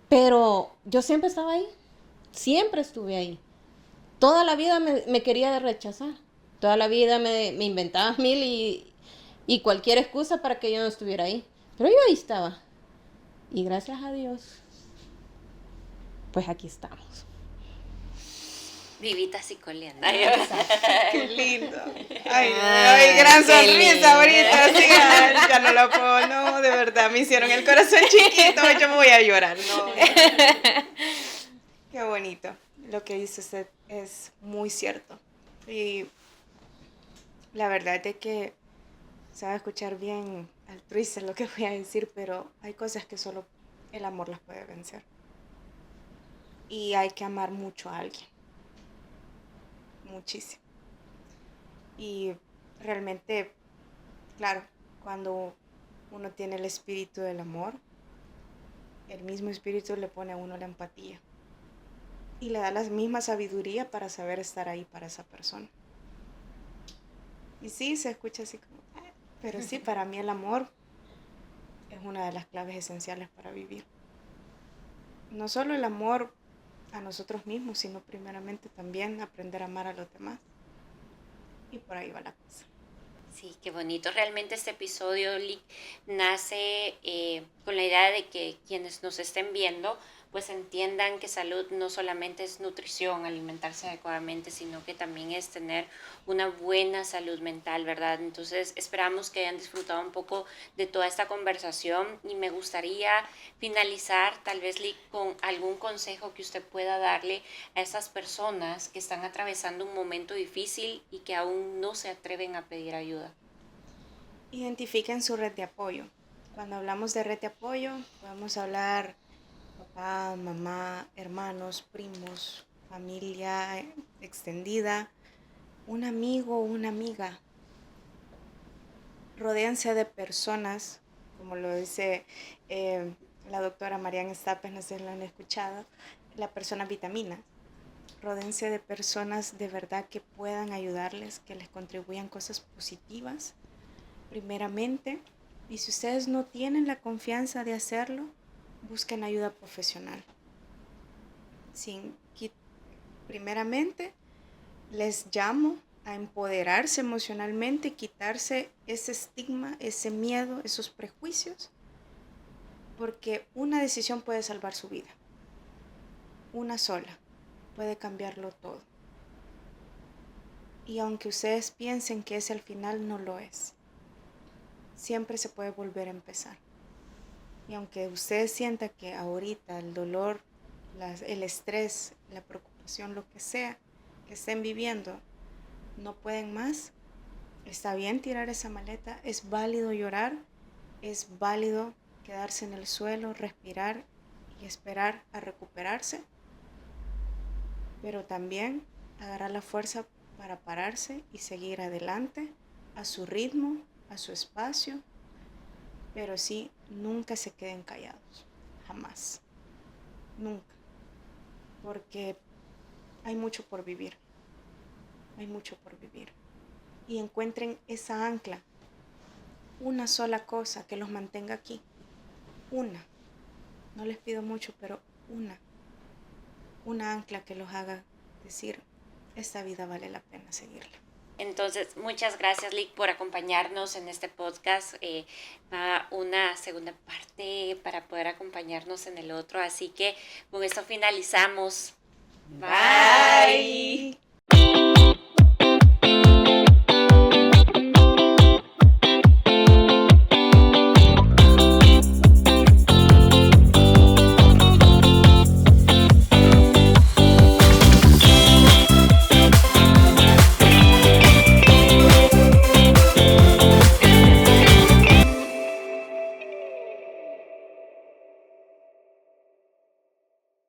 Pero yo siempre estaba ahí, siempre estuve ahí. Toda la vida me quería rechazar. Toda la vida me inventaba mil y cualquier excusa para que yo no estuviera ahí. Pero yo ahí estaba. Y gracias a Dios, pues aquí estamos. Vivitas y coleando. Qué lindo. Ay, gran sonrisa ahorita, sí, ay, ya no la puedo, no, de verdad, me hicieron el corazón chiquito, yo me voy a llorar, no. Qué bonito, lo que dice usted es muy cierto. Y la verdad es que se va a escuchar bien altruista lo que voy a decir, pero hay cosas que solo el amor las puede vencer. Y hay que amar mucho a alguien. Muchísimo. Y realmente, claro, cuando uno tiene el espíritu del amor, el mismo espíritu le pone a uno la empatía y le da la misma sabiduría para saber estar ahí para esa persona. Y sí, se escucha así como, pero sí, para mí el amor es una de las claves esenciales para vivir. No solo el amor a nosotros mismos, sino primeramente también aprender a amar a los demás. Y por ahí va la cosa. Sí, qué bonito. Realmente este episodio nace con la idea de que quienes nos estén viendo pues entiendan que salud no solamente es nutrición, alimentarse adecuadamente, sino que también es tener una buena salud mental, ¿verdad? Entonces esperamos que hayan disfrutado un poco de toda esta conversación y me gustaría finalizar tal vez con algún consejo que usted pueda darle a esas personas que están atravesando un momento difícil y que aún no se atreven a pedir ayuda. Identifiquen su red de apoyo. Cuando hablamos de red de apoyo, podemos hablar papá, mamá, hermanos, primos, familia extendida, un amigo o una amiga. Rodéense de personas, como lo dice la doctora Marianne Stapes, no sé si lo han escuchado, la persona vitamina. Rodéense de personas de verdad que puedan ayudarles, que les contribuyan cosas positivas, primeramente. Y si ustedes no tienen la confianza de hacerlo, busquen ayuda profesional. Primeramente, les llamo a empoderarse emocionalmente, quitarse ese estigma, ese miedo, esos prejuicios, porque una decisión puede salvar su vida. Una sola puede cambiarlo todo. Y aunque ustedes piensen que es el final, no lo es. Siempre se puede volver a empezar. Y aunque ustedes sientan que ahorita el dolor, el estrés, la preocupación, lo que sea que estén viviendo, no pueden más, está bien tirar esa maleta, es válido llorar, es válido quedarse en el suelo, respirar y esperar a recuperarse, pero también agarrar la fuerza para pararse y seguir adelante a su ritmo, a su espacio, pero sí, nunca se queden callados, jamás, nunca, porque hay mucho por vivir, y encuentren esa ancla, una sola cosa que los mantenga aquí, no les pido mucho, pero una ancla que los haga decir, esta vida vale la pena seguirla. Entonces, muchas gracias, Lick, por acompañarnos en este podcast. Va una segunda parte para poder acompañarnos en el otro. Así que con esto finalizamos. Bye.